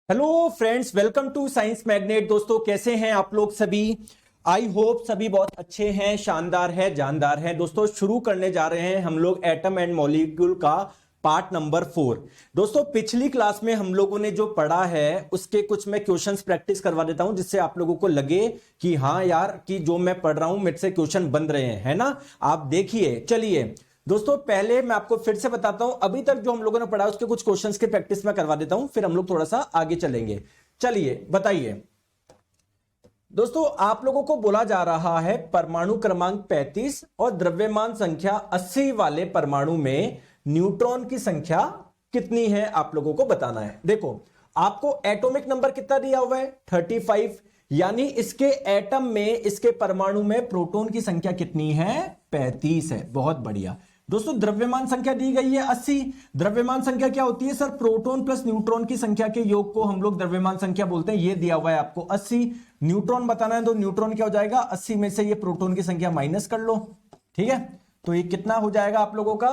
Hello friends, welcome to science magnet. दोस्तों, कैसे हैं आप लोग सभी? आई होप सभी बहुत अच्छे हैं, शानदार है, जानदार है। दोस्तों, शुरू करने जा रहे हैं हम लोग एटम एंड मॉलिक्यूल का पार्ट नंबर 4। दोस्तों, पिछली क्लास में हम लोगों ने जो पढ़ा है उसके कुछ मैं क्वेश्चंस प्रैक्टिस करवा देता हूं, जिससे आप लोगों को लगे कि हाँ यार, कि जो मैं पढ़ रहा हूं मेरे से क्वेश्चन बन रहे हैं, है ना। आप देखिए, चलिए दोस्तों, पहले मैं आपको फिर से बताता हूं, अभी तक जो हम लोगों ने पढ़ा उसके कुछ क्वेश्चंस की प्रैक्टिस मैं करवा देता हूं, फिर हम लोग थोड़ा सा आगे चलेंगे। चलिए बताइए दोस्तों, आप लोगों को बोला जा रहा है परमाणु क्रमांक 35 और द्रव्यमान संख्या 80 वाले परमाणु में न्यूट्रॉन की संख्या कितनी है, आप लोगों को बताना है। देखो, आपको एटॉमिक नंबर कितना दिया हुआ है 35, यानी इसके एटम में, इसके परमाणु में प्रोटॉन की संख्या कितनी है 35 है। बहुत बढ़िया। दोस्तों, द्रव्यमान संख्या दी गई है 80। द्रव्यमान संख्या क्या होती है सर? प्रोटॉन प्लस न्यूट्रॉन की संख्या के योग को हम लोग द्रव्यमान संख्या बोलते हैं। ये दिया हुआ है आपको 80। न्यूट्रॉन बताना है तो न्यूट्रॉन क्या हो जाएगा, 80 में से ये प्रोटॉन की संख्या माइनस कर लो, ठीक है। तो ये कितना हो जाएगा आप लोगों का?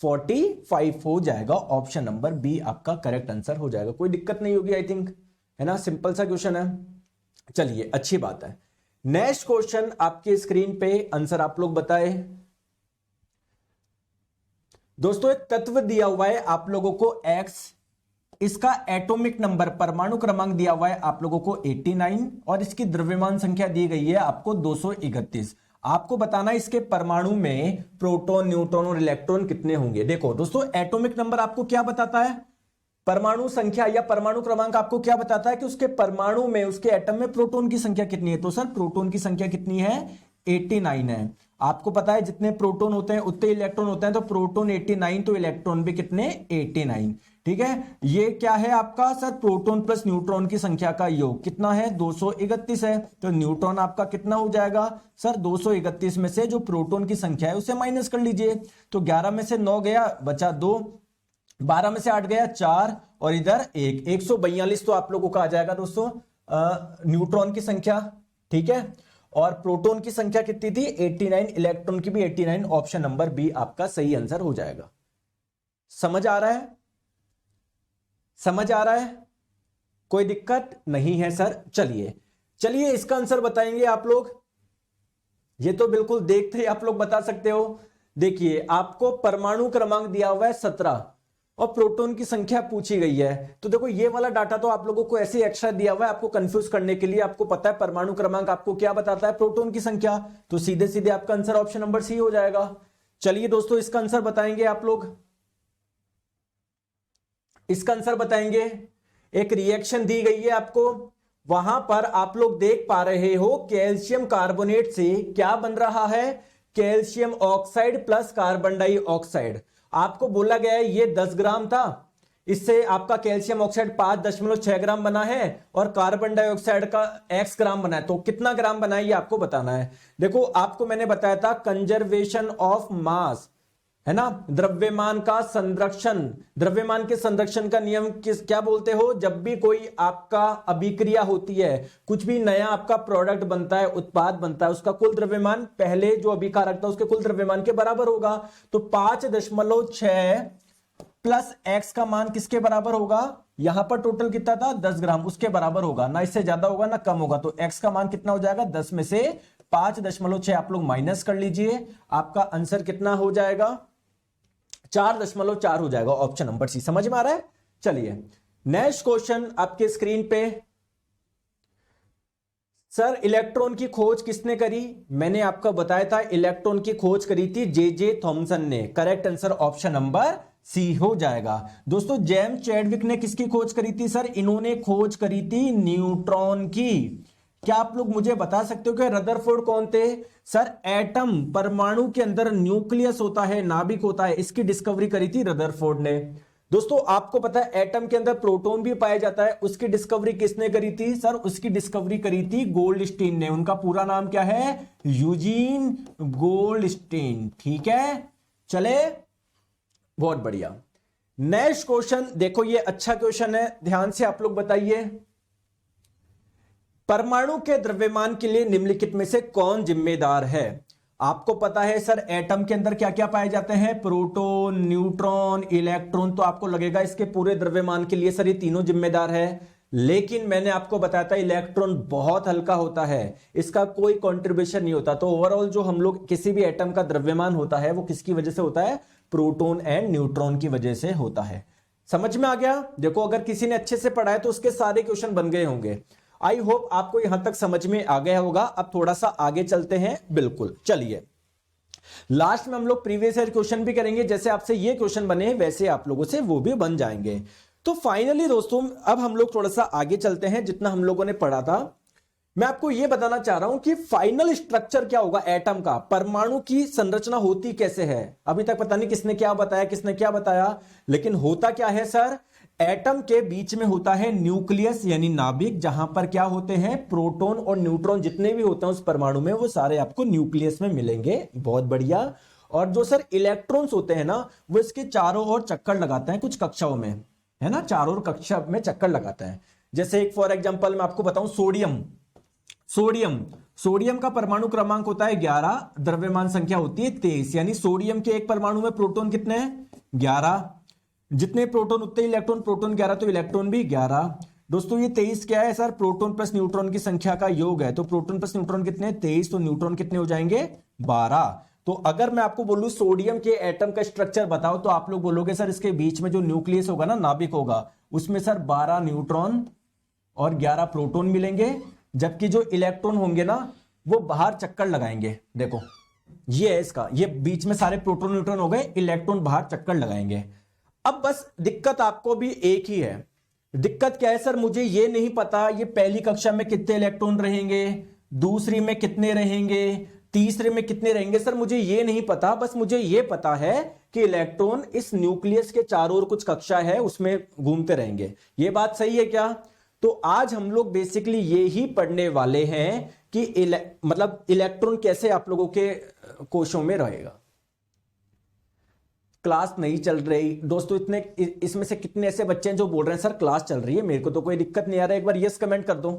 45 हो जाएगा। ऑप्शन नंबर बी आपका करेक्ट आंसर हो जाएगा। कोई दिक्कत नहीं होगी आई थिंक, है ना। सिंपल सा क्वेश्चन है। चलिए, अच्छी बात है। नेक्स्ट क्वेश्चन आपके स्क्रीन पे, आंसर आप लोग बताए। दोस्तों, एक तत्व दिया हुआ है आप लोगों को X, इसका एटॉमिक नंबर, परमाणु क्रमांक दिया हुआ है आप लोगों को 89 और इसकी द्रव्यमान संख्या दी गई है आपको 231। आपको बताना है इसके परमाणु में प्रोटॉन, न्यूट्रॉन और इलेक्ट्रॉन कितने होंगे। देखो दोस्तों, एटॉमिक नंबर आपको क्या बताता है? परमाणु संख्या या परमाणु क्रमांक आपको क्या बताता है कि उसके परमाणु में, उसके एटम में प्रोटॉन की संख्या कितनी है। तो सर, प्रोटॉन की संख्या कितनी है? 89 है। आपको पता है जितने प्रोटॉन होते हैं उतने इलेक्ट्रॉन होते हैं, तो प्रोटॉन 89 तो इलेक्ट्रॉन भी कितने? 89, ठीक है। ये क्या है आपका सर? प्रोटॉन प्लस न्यूट्रॉन की संख्या का योग कितना है? 231 है। तो न्यूट्रॉन आपका कितना हो जाएगा सर? 231 में से जो प्रोटॉन की संख्या है उसे माइनस कर लीजिए। तो 11 में से 9 गया, बचा 2, 12 में से 8 गया 4, और इधर 1, 142 तो आप लोगों का आ जाएगा दोस्तों न्यूट्रॉन की संख्या, ठीक है। और प्रोटॉन की संख्या कितनी थी? 89, इलेक्ट्रॉन की भी 89। ऑप्शन नंबर बी आपका सही आंसर हो जाएगा। समझ आ रहा है? समझ आ रहा है? कोई दिक्कत नहीं है सर। चलिए चलिए, इसका आंसर बताएंगे आप लोग। ये तो बिल्कुल देखते ही आप लोग बता सकते हो। देखिए, आपको परमाणु क्रमांक दिया हुआ है 17 और प्रोटॉन की संख्या पूछी गई है। तो देखो, ये वाला डाटा तो आप लोगों को ऐसे एक्स्ट्रा दिया हुआ है आपको कंफ्यूज करने के लिए। आपको पता है परमाणु क्रमांक आपको क्या बताता है? प्रोटॉन की संख्या। तो सीधे सीधे आपका आंसर ऑप्शन नंबर सी हो जाएगा। चलिए दोस्तों, इसका आंसर बताएंगे आप लोग। इसका आंसर बताएंगे। एक रिएक्शन दी गई है आपको, वहां पर आप लोग देख पा रहे हो कैल्शियम कार्बोनेट से क्या बन रहा है? Calcium oxide plus carbon dioxide. आपको बोला गया है ये 10 ग्राम था, इससे आपका कैल्शियम ऑक्साइड 5.6 ग्राम बना है और कार्बन डाइऑक्साइड का x ग्राम बना है। तो कितना ग्राम बना है ये आपको बताना है। देखो, आपको मैंने बताया था कंजर्वेशन ऑफ मास, है ना, द्रव्यमान का संरक्षण। द्रव्यमान के संरक्षण का नियम क्या बोलते हो? जब भी कोई आपका अभिक्रिया होती है, कुछ भी नया आपका प्रोडक्ट बनता है, उत्पाद बनता है, उसका कुल द्रव्यमान पहले जो अभिकारक था उसके कुल द्रव्यमान के बराबर होगा। तो 5.6 प्लस x का मान किसके बराबर होगा? यहां पर टोटल कितना था? 10 ग्राम, उसके बराबर होगा। ना इससे ज्यादा होगा ना कम होगा। तो x का मान कितना हो जाएगा? 10 में से 5.6 आप लोग माइनस कर लीजिए। आपका आंसर कितना हो जाएगा? 4.4 हो जाएगा। Option number C. समझ में आ रहा है? चलिए, नेक्स्ट क्वेश्चन आपके स्क्रीन पे। सर, इलेक्ट्रॉन की खोज किसने करी? मैंने आपको बताया था इलेक्ट्रॉन की खोज करी थी जे थॉमसन ने। Correct answer option number C हो जाएगा। दोस्तों, जेम्स चैडविक ने किसकी खोज करी थी सर? इन्होंने खोज करी थी न्यूट्रॉन की। क्या आप लोग मुझे बता सकते हो कि रदरफोर्ड कौन थे? सर, एटम, परमाणु के अंदर न्यूक्लियस होता है, नाभिक होता है, इसकी डिस्कवरी करी थी रदरफोर्ड ने। दोस्तों, आपको पता है एटम के अंदर प्रोटॉन भी पाया जाता है, उसकी डिस्कवरी किसने करी थी सर? उसकी डिस्कवरी करी थी गोल्डस्टीन ने। उनका पूरा नाम क्या है? यूजीन गोल्डस्टीन, ठीक है। चले, बहुत बढ़िया। नेक्स्ट क्वेश्चन देखो, ये अच्छा क्वेश्चन है, ध्यान से आप लोग बताइए। परमाणु के द्रव्यमान के लिए निम्नलिखित में से कौन जिम्मेदार है? आपको पता है सर एटम के अंदर क्या क्या पाए जाते हैं, प्रोटॉन, न्यूट्रॉन, इलेक्ट्रॉन, तो आपको लगेगा इसके पूरे द्रव्यमान के लिए सर ये तीनों जिम्मेदार है। लेकिन मैंने आपको बताया था इलेक्ट्रॉन बहुत हल्का होता है, इसका कोई कंट्रीब्यूशन नहीं होता। तो ओवरऑल जो हम लोग किसी भी एटम का द्रव्यमान होता है वो किसकी वजह से होता है, प्रोटॉन एंड न्यूट्रॉन की वजह से होता है। समझ में आ गया? देखो अगर किसी ने अच्छे से पढ़ा है तो उसके सारे क्वेश्चन बन गए होंगे। आई होप आपको यहां तक समझ में आ गया होगा। अब थोड़ा सा आगे चलते हैं। बिल्कुल, चलिए लास्ट में हम लोग प्रीवियस ईयर क्वेश्चन भी करेंगे, जैसे आपसे ये क्वेश्चन बने वैसे आप लोगों से वो भी बन जाएंगे। तो फाइनली दोस्तों अब हम लोग थोड़ा सा आगे चलते हैं। जितना हम लोगों ने पढ़ा था मैं आपको यह बताना चाह रहा हूं कि फाइनल स्ट्रक्चर क्या होगा एटम का, परमाणु की संरचना होती कैसे है। अभी तक पता नहीं किसने क्या बताया किसने क्या बताया, लेकिन होता क्या है सर, एटम के बीच में होता है न्यूक्लियस यानी नाभिक, जहां पर क्या होते हैं, प्रोटॉन और न्यूट्रॉन जितने भी होते हैं उस परमाणु में वो सारे आपको न्यूक्लियस में मिलेंगे। बहुत बढ़िया। और जो सर इलेक्ट्रॉन्स होते हैं ना वो इसके चारों ओर चक्कर लगाते हैं कुछ कक्षाओं में, है ना, चारों ओर कक्षा में चक्कर लगाते हैं। जैसे एक फॉर एग्जांपल मैं आपको बताऊं सोडियम का परमाणु क्रमांक होता है 11, द्रव्यमान संख्या होती है 23, यानी सोडियम के एक परमाणु में प्रोटॉन कितने हैं, 11। जितने प्रोटॉन उतने इलेक्ट्रॉन, प्रोटॉन 11 तो इलेक्ट्रॉन भी 11। दोस्तों ये 23 क्या है सर, प्रोटॉन प्लस न्यूट्रॉन की संख्या का योग है। तो प्रोटॉन प्लस न्यूट्रॉन कितने, 23, तो न्यूट्रॉन कितने हो जाएंगे, 12। तो अगर मैं आपको बोलूं सोडियम के एटम का स्ट्रक्चर बताओ तो आप लोग बोलोगे सर इसके बीच में जो न्यूक्लियस होगा ना, नाभिक होगा, उसमें सर 12 न्यूट्रॉन और 11 प्रोटॉन मिलेंगे, जबकि जो इलेक्ट्रॉन होंगे ना वो बाहर चक्कर लगाएंगे। देखो ये है इसका, ये बीच में सारे प्रोटॉन न्यूट्रॉन हो गए, इलेक्ट्रॉन बाहर चक्कर लगाएंगे। अब बस दिक्कत आपको भी एक ही है। दिक्कत क्या है सर, मुझे ये नहीं पता ये पहली कक्षा में कितने इलेक्ट्रॉन रहेंगे, दूसरी में कितने रहेंगे, तीसरे में कितने रहेंगे, सर मुझे ये नहीं पता। बस मुझे ये पता है कि इलेक्ट्रॉन इस न्यूक्लियस के चारों ओर कुछ कक्षा है उसमें घूमते रहेंगे। ये बात सही है क्या? तो आज हम लोग बेसिकली ये ही पढ़ने वाले हैं कि मतलब इलेक्ट्रॉन कैसे आप लोगों के कोशों में रहेगा। क्लास नहीं चल रही दोस्तों, इतने इसमें से कितने ऐसे बच्चे हैं जो बोल रहे हैं सर क्लास चल रही है, मेरे को तो कोई दिक्कत नहीं आ रहा है, एक बार यस कमेंट कर दो।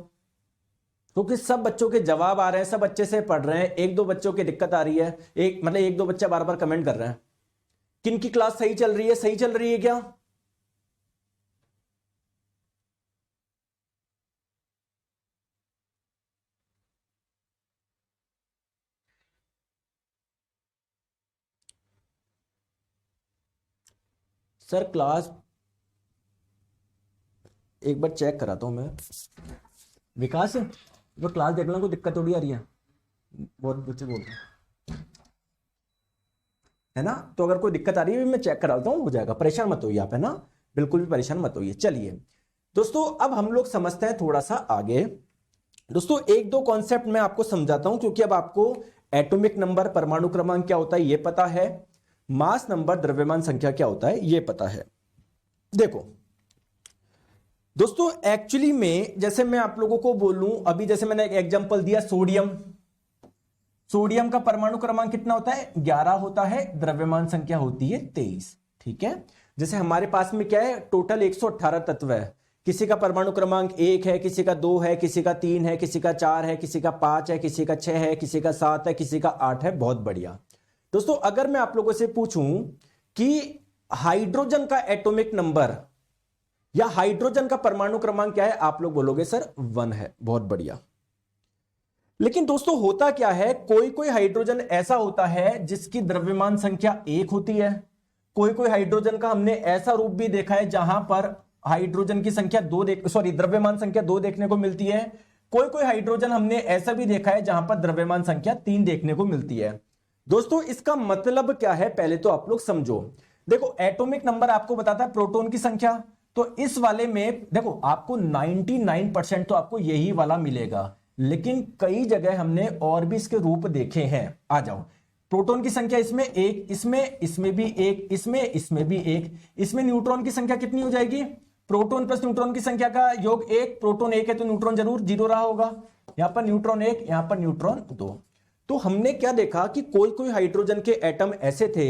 क्योंकि सब बच्चों के जवाब आ रहे हैं, सब अच्छे से पढ़ रहे हैं, एक दो बच्चों की दिक्कत आ रही है, एक दो बच्चे बार बार कमेंट कर रहे हैं। किन की क्लास सही चल रही है, सही चल रही है क्या? सर क्लास एक बार चेक कराता हूं मैं। विकास वो क्लास देख लो, कोई दिक्कत थोड़ी आ रही है, बहुत बच्चे बोल रहे हैं, है ना। तो अगर कोई दिक्कत आ रही है मैं चेक कराता हूं, हो जाएगा, परेशान मत होइए आप, है ना, बिल्कुल भी परेशान मत होइए। चलिए दोस्तों अब हम लोग समझते हैं थोड़ा सा आगे। दोस्तों एक दो कॉन्सेप्ट मैं आपको समझाता हूं, क्योंकि अब आपको एटॉमिक नंबर परमाणु क्रमांक क्या होता है ये पता है, मास नंबर द्रव्यमान संख्या क्या होता है ये पता है। देखो दोस्तों एक्चुअली में जैसे मैं आप लोगों को बोलूं, अभी जैसे मैंने एक एग्जांपल दिया, सोडियम का परमाणु क्रमांक कितना होता है, 11 होता है, द्रव्यमान संख्या होती है 23। ठीक है, जैसे हमारे पास में क्या है, टोटल 118 तत्व है, किसी का परमाणु क्रमांक 1 है, किसी का 2 है, किसी का 3 है, किसी का 4 है, किसी का 5 है, किसी का 6 है, किसी का 7 है, किसी का 8 है। बहुत बढ़िया। दोस्तों अगर मैं आप लोगों से पूछूं कि हाइड्रोजन का एटॉमिक नंबर या हाइड्रोजन का परमाणु क्रमांक क्या है, आप लोग बोलोगे सर 1 है। बहुत बढ़िया। लेकिन दोस्तों होता क्या है, कोई कोई हाइड्रोजन ऐसा होता है जिसकी द्रव्यमान संख्या 1 होती है, कोई कोई हाइड्रोजन का हमने ऐसा रूप भी देखा है जहां पर हाइड्रोजन की संख्या द्रव्यमान संख्या 2 देखने को मिलती है, कोई कोई हाइड्रोजन हमने ऐसा भी देखा है जहां पर द्रव्यमान संख्या 3 देखने को मिलती है। दोस्तों इसका मतलब क्या है पहले तो आप लोग समझो। देखो एटॉमिक नंबर आपको बताता है प्रोटॉन की संख्या, तो इस वाले में देखो आपको 99% तो आपको यही वाला मिलेगा, लेकिन कई जगह हमने और भी इसके रूप देखे हैं। आ जाओ, प्रोटॉन की संख्या इसमें 1, इसमें भी 1, इसमें भी 1, इसमें न्यूट्रॉन की संख्या कितनी हो जाएगी, प्रोटॉन प्लस न्यूट्रॉन की संख्या का योग 1, प्रोटॉन 1 है तो न्यूट्रॉन जरूर 0 रहा होगा, यहां पर न्यूट्रॉन 1, यहां पर न्यूट्रॉन 2। तो हमने क्या देखा कि कोई कोई हाइड्रोजन के एटम ऐसे थे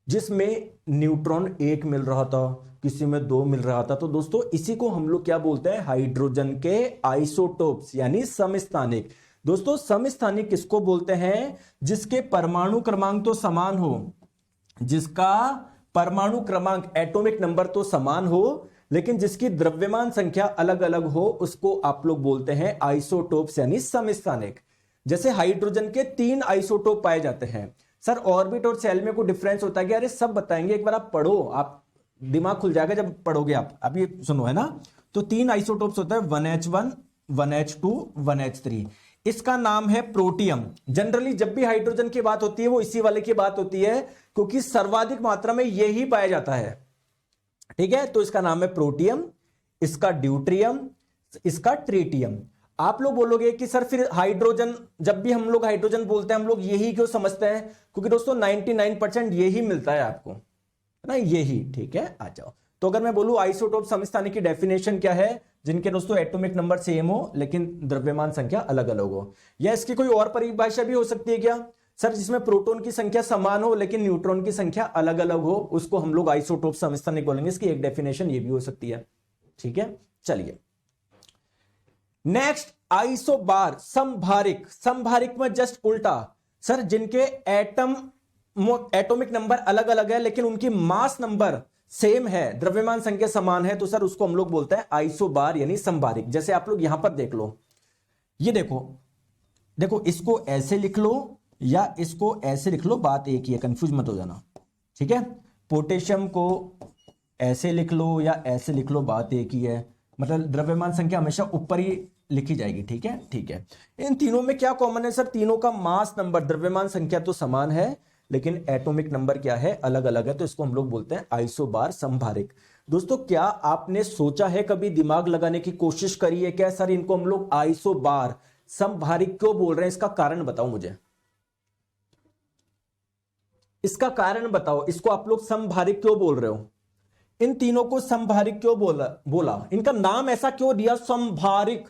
जिसमें न्यूट्रॉन 1 मिल रहा था, किसी में 2 मिल रहा था। तो दोस्तों इसी को हम लोग क्या बोलते हैं, हाइड्रोजन के आइसोटोप्स यानी समस्थानिक। दोस्तों समस्थानिक किसको बोलते हैं? जिसके परमाणु क्रमांक तो समान हो, जिसका परमाणु क्रमांक एटॉमिक नंबर तो समान हो लेकिन जिसकी द्रव्यमान संख्या अलग अलग हो, उसको आप लोग बोलते हैं आइसोटोप्स यानी समस्थानिक। जैसे हाइड्रोजन के 3 आइसोटोप पाए जाते हैं। सर ऑर्बिट और सेल में कोई डिफरेंस होता है क्या? अरे सब बताएंगे, एक बार आप पढ़ो, आप दिमाग खुल जाएगा जब पढ़ोगे आप। अभी सुनो, है ना? तो 3 आइसोटोप्स होता है, 1H1, 1H2, 1H3। इसका नाम है प्रोटियम। जनरली जब भी हाइड्रोजन की बात होती है वो इसी वाले की बात होती है, क्योंकि सर्वाधिक मात्रा में यही पाया जाता है। ठीक है, तो इसका नाम है प्रोटियम, इसका ड्यूट्रियम, इसका ट्रिटियम। आप लोग बोलोगे कि सर फिर हाइड्रोजन, जब भी हम लोग हाइड्रोजन बोलते हैं हम लोग यही क्यों समझते हैं? क्योंकि दोस्तों 99% यही मिलता है आपको, है ना, यही। ठीक है, आ जाओ। तो अगर मैं बोलूं आइसोटोप समस्थानिक की डेफिनेशन क्या है? जिनके दोस्तों एटॉमिक नंबर सेम हो लेकिन द्रव्यमान संख्या अलग अलग हो। या इसकी कोई और परिभाषा भी हो सकती है क्या? सर जिसमें प्रोटॉन की संख्या समान हो लेकिन न्यूट्रॉन की संख्या अलग अलग हो, उसको हम लोग आइसोटोप समस्थानिक बोलेंगे। इसकी एक डेफिनेशन ये भी हो सकती है। ठीक है, चलिए नेक्स्ट, आइसोबार समभारिक। समभारिक में जस्ट उल्टा, सर जिनके एटॉमिक नंबर अलग अलग है लेकिन उनकी मास नंबर सेम है, द्रव्यमान संख्या समान है, तो सर उसको हम लोग बोलते हैं आइसोबार यानी समभारिक। जैसे आप लोग यहां पर देख लो, ये देखो, देखो इसको ऐसे लिख लो या इसको ऐसे लिख लो, बात एक ही है, कंफ्यूज मत हो जाना। ठीक है, पोटेशियम को ऐसे लिख लो या ऐसे लिख लो, बात एक ही है, मतलब द्रव्यमान संख्या हमेशा ऊपर ही लिखी जाएगी। ठीक है, ठीक है। इन तीनों में क्या कॉमन है? सर तीनों का मास नंबर, द्रव्यमान संख्या तो समान है लेकिन एटॉमिक नंबर क्या है? अलग अलग है, तो इसको हम लोग बोलते हैं आइसोबार समभारिक। दोस्तों क्या आपने सोचा है, कभी दिमाग लगाने की कोशिश करी है क्या? सर इनको हम लोग आइसोबार समभारिक क्यों बोल रहे हैं? इसका कारण बताओ मुझे, इसका कारण बताओ। इसको आप लोग समभारिक क्यों बोल रहे हो? इन तीनों को समभारिक क्यों बोला? इनका नाम ऐसा क्यों दिया समभारिक,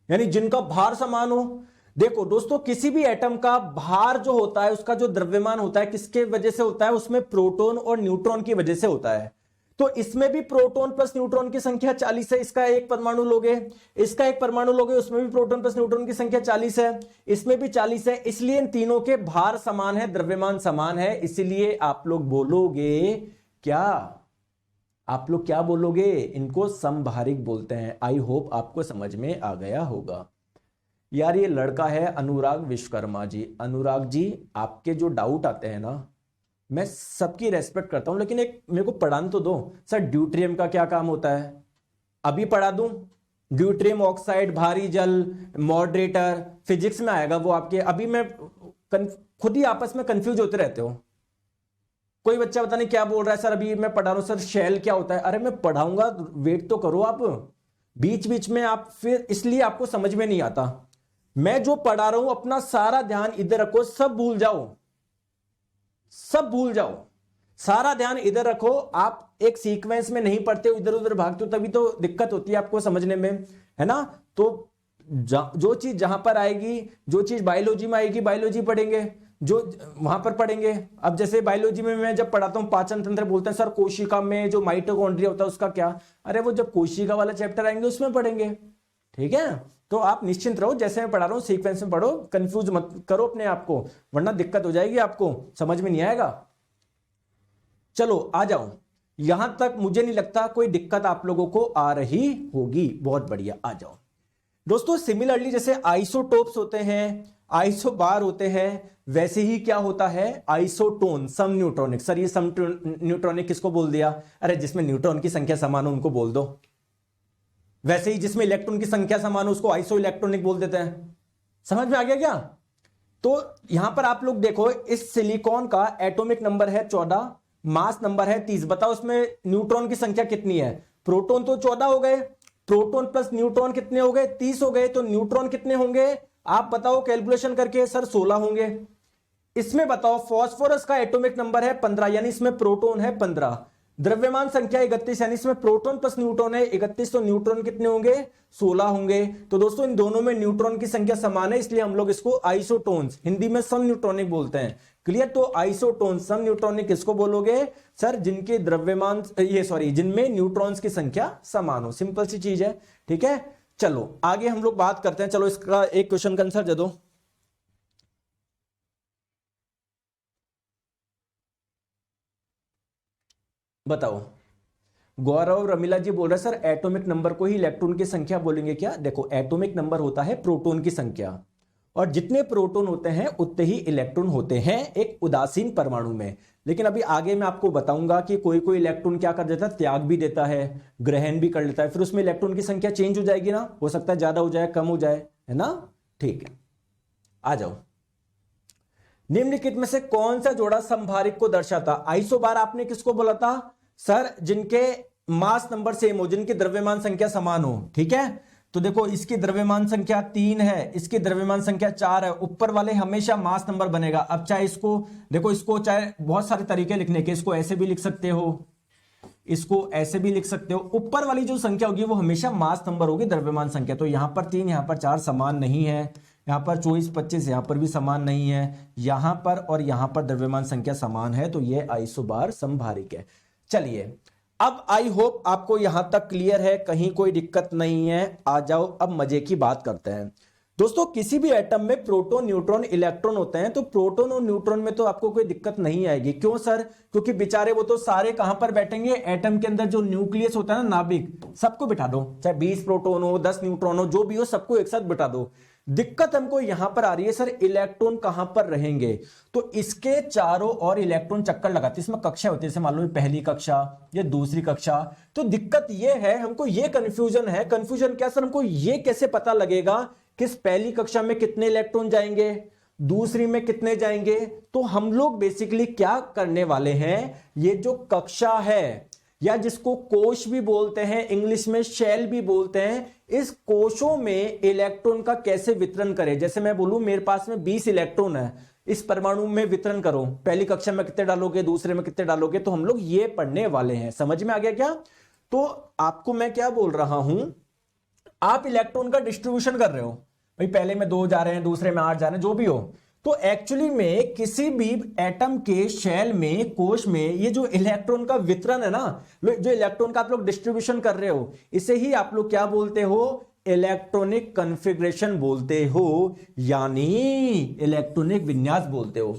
यानी जिनका भार समान हो? देखो दोस्तों, किसी भी एटम का भार जो होता है, उसका जो द्रव्यमान होता है, किसके वजह से होता है? उसमें प्रोटॉन और न्यूट्रॉन की वजह से होता है। तो इसमें भी प्रोटॉन प्लस न्यूट्रॉन की संख्या 40 है। इसका एक परमाणु लोगे, इसका एक परमाणु लोगे, उसमें भी प्रोटॉन प्लस न्यूट्रॉन की संख्या 40 है, इसमें भी 40 है। इसलिए इन तीनों के भार समान है, द्रव्यमान समान है, इसलिए आप लोग बोलोगे क्या? आप लोग क्या बोलोगे? इनको समभारिक बोलते हैं। आई होप आपको समझ में आ गया होगा। यार ये लड़का है अनुराग विश्वकर्मा जी। अनुराग जी, आपके जो डाउट आते हैं ना, मैं सबकी रेस्पेक्ट करता हूं, लेकिन एक मेरे को पढ़ाने तो दो। सर ड्यूट्रियम का क्या काम होता है? अभी पढ़ा दूं? ड्यूट्रियम ऑक्साइड, भारी जल, मॉडरेटर, फिजिक्स में आएगा वो आपके। अभी मैं खुद ही आपस में कंफ्यूज होते रहते हो। कोई बच्चा पता नहीं क्या बोल रहा है, सर अभी मैं पढ़ा रहा हूं, सर शेल क्या होता है? अरे मैं पढ़ाऊंगा, वेट तो करो आप। बीच बीच में आप फिर, इसलिए आपको समझ में नहीं आता। मैं जो पढ़ा रहा हूं अपना सारा ध्यान इधर रखो, सब भूल जाओ, सब भूल जाओ, सारा ध्यान इधर रखो। आप एक सीक्वेंस में नहीं पढ़ते हो, इधर उधर भागते हो, तभी तो दिक्कत होती है आपको समझने में, है ना? तो जो चीज जहां पर आएगी, जो चीज बायोलॉजी में आएगी बायोलॉजी पढ़ेंगे, जो वहां पर पढ़ेंगे। अब जैसे बायोलॉजी में मैं जब पढ़ाता हूं पाचन तंत्र, बोलते हैं सर कोशिका में जो माइटोकॉन्ड्रिया होता है उसका क्या? अरे वो जब कोशिका वाला चैप्टर आएंगे उसमें पढ़ेंगे। ठीक है, तो आप निश्चिंत रहो, जैसे मैं पढ़ा रहा हूं सीक्वेंस में पढ़ो, कंफ्यूज मत करो अपने आप को, वरना दिक्कत हो जाएगी, आपको समझ में नहीं आएगा। चलो आ जाओ, यहां तक मुझे नहीं लगता कोई दिक्कत आप लोगों को आ रही होगी। बहुत बढ़िया, आ जाओ दोस्तों। सिमिलरली जैसे आइसोटोप्स होते हैं, आइसोबार होते हैं, वैसे ही क्या होता है? आइसोटोन, सम न्यूट्रॉनिक। सर ये सम न्यूट्रॉनिक किसको बोल दिया? अरे जिसमें न्यूट्रॉन की संख्या समान हो उनको बोल दो। वैसे ही जिसमें इलेक्ट्रॉन की संख्या समान हो उसको आइसो इलेक्ट्रॉनिक बोल देते हैं। समझ में आ गया क्या? तो यहां पर आप लोग देखो, इस सिलिकॉन का एटॉमिक नंबर है 14, मास नंबर है 30। बताओ उसमें न्यूट्रॉन की संख्या कितनी है? प्रोटॉन तो 14 हो गए, प्रोटॉन प्लस न्यूट्रॉन कितने हो गए? 30 हो गए। तो न्यूट्रॉन कितने होंगे आप बताओ कैलकुलेशन करके? सर 16 होंगे। इसमें बताओ फास्फोरस का एटॉमिक नंबर है 15, यानी इसमें प्रोटॉन है 15। द्रव्यमान संख्या 31, यानी इसमें प्रोटॉन प्लस न्यूट्रॉन है 31, तो न्यूट्रॉन कितने होंगे? 16 होंगे। तो दोस्तों इन दोनों में न्यूट्रॉन की संख्या समान है, इसलिए हम लोग इसको आइसोटोन्स, हिंदी में सम न्यूट्रॉनिक बोलते हैं। क्लियर? तो आइसोटोन सम न्यूट्रॉनिक किसको बोलोगे? सर जिनके द्रव्यमान जिनमें न्यूट्रॉन्स की संख्या समान हो। सिंपल सी चीज है। ठीक है, चलो आगे हम लोग बात करते हैं। चलो इसका एक क्वेश्चन का आंसर दे दो। बताओ। गौरव रमीला जी बोल रहे सर एटॉमिक नंबर को ही इलेक्ट्रॉन की संख्या बोलेंगे क्या? देखो एटॉमिक नंबर होता है प्रोटॉन की संख्या, और जितने प्रोटॉन होते हैं उतने ही इलेक्ट्रॉन होते हैं एक उदासीन परमाणु में। लेकिन अभी आगे मैं आपको बताऊंगा कि कोई कोई इलेक्ट्रॉन क्या कर देता है, त्याग भी देता है, ग्रहण भी कर लेता है, फिर उसमें इलेक्ट्रॉन की संख्या चेंज हो जाएगी ना, हो सकता है ज्यादा हो जाए कम हो जाए, है ना। ठीक है, आ जाओ। निम्नलिखित में से कौन सा जोड़ा संभारिक को दर्शाता? आइसोबार आपने किसको बोला था सर? जिनके मास नंबर सेम हो, जिनकी द्रव्यमान संख्या समान हो। ठीक है, तो देखो इसकी द्रव्यमान संख्या 3 है, इसकी द्रव्यमान संख्या 4 है, ऊपर वाले हमेशा मास नंबर बनेगा। अब चाहे इसको देखो, इसको चाहे बहुत सारे तरीके लिखने के, इसको ऐसे भी लिख सकते हो, इसको ऐसे भी लिख सकते हो। ऊपर वाली जो संख्या होगी वो हमेशा मास नंबर होगी, द्रव्यमान संख्या। तो यहां पर 3, यहां पर 4 समान नहीं है, यहां पर 24 25 यहां पर भी समान नहीं है, यहां पर और यहां पर द्रव्यमान संख्या समान है, तो ये आइसोबार संभारिक है। चलिए अब आई होप आपको यहां तक क्लियर है, कहीं कोई दिक्कत नहीं है। आ जाओ अब मजे की बात करते हैं। दोस्तों किसी भी एटम में प्रोटॉन न्यूट्रॉन इलेक्ट्रॉन होते हैं, तो प्रोटॉन और न्यूट्रॉन में तो आपको कोई दिक्कत नहीं आएगी। क्यों सर? क्योंकि बेचारे वो तो सारे कहां पर बैठेंगे, एटम के अंदर जो न्यूक्लियस होता है ना, नाभिक, सबको बिठा दो, चाहे 20 प्रोटॉन हो 10 न्यूट्रॉन हो, जो भी हो सबको एक साथ बिठा दो। दिक्कत हमको यहां पर आ रही है सर, इलेक्ट्रॉन कहां पर रहेंगे? तो इसके चारों ओर इलेक्ट्रॉन चक्कर लगाते हैं, इसमें कक्षा होती है, जैसे मान लो पहली कक्षा या दूसरी कक्षा। तो दिक्कत यह है, हमको ये कंफ्यूजन है। कंफ्यूजन क्या सर? हमको ये कैसे पता लगेगा किस पहली कक्षा में कितने इलेक्ट्रॉन जाएंगे, दूसरी में कितने जाएंगे? तो हम लोग बेसिकली क्या करने वाले हैं, ये जो कक्षा है या जिसको कोश भी बोलते हैं, इंग्लिश में शेल भी बोलते हैं, इस कोशों में इलेक्ट्रॉन का कैसे वितरण करें। जैसे मैं बोलूं मेरे पास में 20 इलेक्ट्रॉन है, इस परमाणु में वितरण करो, पहली कक्षा में कितने डालोगे, दूसरे में कितने डालोगे, तो हम लोग ये पढ़ने वाले हैं। समझ में आ गया क्या? तो आपको मैं क्या बोल रहा हूं, आप इलेक्ट्रॉन का डिस्ट्रीब्यूशन कर रहे हो, भाई पहले में 2 जा रहे हैं, दूसरे में 8 जा रहे हैं, जो भी हो। तो एक्चुअली में किसी भी एटम के शेल में, कोश में, ये जो इलेक्ट्रॉन का वितरण है ना, जो इलेक्ट्रॉन का आप लोग डिस्ट्रीब्यूशन कर रहे हो, इसे ही आप लोग क्या बोलते हो, इलेक्ट्रॉनिक कॉन्फ़िगरेशन बोलते हो, यानी इलेक्ट्रॉनिक विन्यास बोलते हो।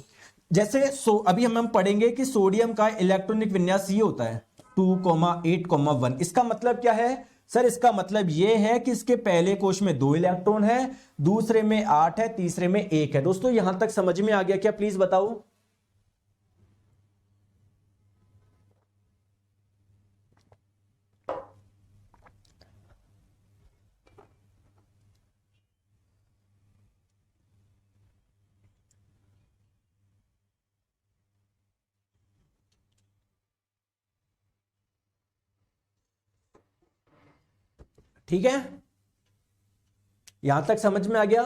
जैसे अभी हम पढ़ेंगे कि सोडियम का इलेक्ट्रॉनिक विन्यास ये होता है 2,8,1। इसका मतलब क्या है सर? इसका मतलब यह है कि इसके पहले कोश में 2 इलेक्ट्रॉन है, दूसरे में 8 है, तीसरे में 1 है। दोस्तों यहां तक समझ में आ गया क्या? प्लीज बताओ। ठीक है, यहां तक समझ में आ गया?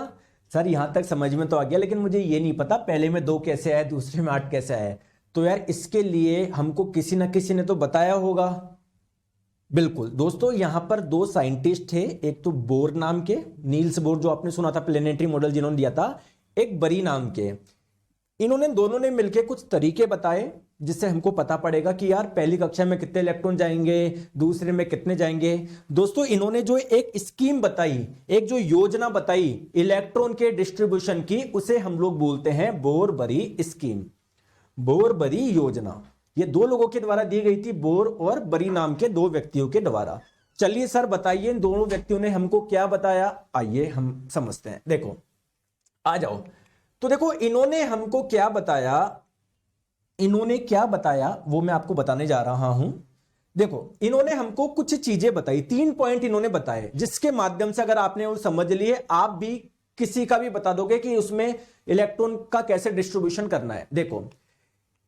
सर यहां तक समझ में तो आ गया, लेकिन मुझे ये नहीं पता पहले में 2 कैसे आए, दूसरे में 8 कैसे आए। तो यार इसके लिए हमको किसी ना किसी ने तो बताया होगा। बिल्कुल दोस्तों, यहां पर 2 साइंटिस्ट थे, एक तो बोर नाम के, नील्स बोर जो आपने सुना था प्लेनेटरी मॉडल जिन्होंने दिया था, एक बरी नाम के। इन्होंने दोनों ने मिलकर कुछ तरीके बताए जिससे हमको पता पड़ेगा कि यार पहली कक्षा में कितने इलेक्ट्रॉन जाएंगे, दूसरे में कितने जाएंगे। दोस्तों इन्होंने जो एक स्कीम बताई, एक जो योजना बताई इलेक्ट्रॉन के डिस्ट्रीब्यूशन की, उसे हम लोग बोलते हैं बोर बरी स्कीम, बोर बरी योजना। ये 2 लोगों के द्वारा दी गई थी, बोर और बरी नाम के 2 व्यक्तियों के द्वारा। चलिए सर बताइए इन दोनों व्यक्तियों ने हमको क्या बताया, आइए हम समझते हैं। देखो आ जाओ। तो देखो इन्होंने हमको क्या बताया, इन्होंने क्या बताया वो मैं आपको बताने जा रहा हूं। देखो इन्होंने हमको कुछ चीजें बताई, 3 पॉइंट इन्होंने बताए, जिसके माध्यम से अगर आपने वो समझ लिए, आप भी किसी का भी बता दोगे कि उसमें इलेक्ट्रॉन का कैसे डिस्ट्रीब्यूशन करना है। देखो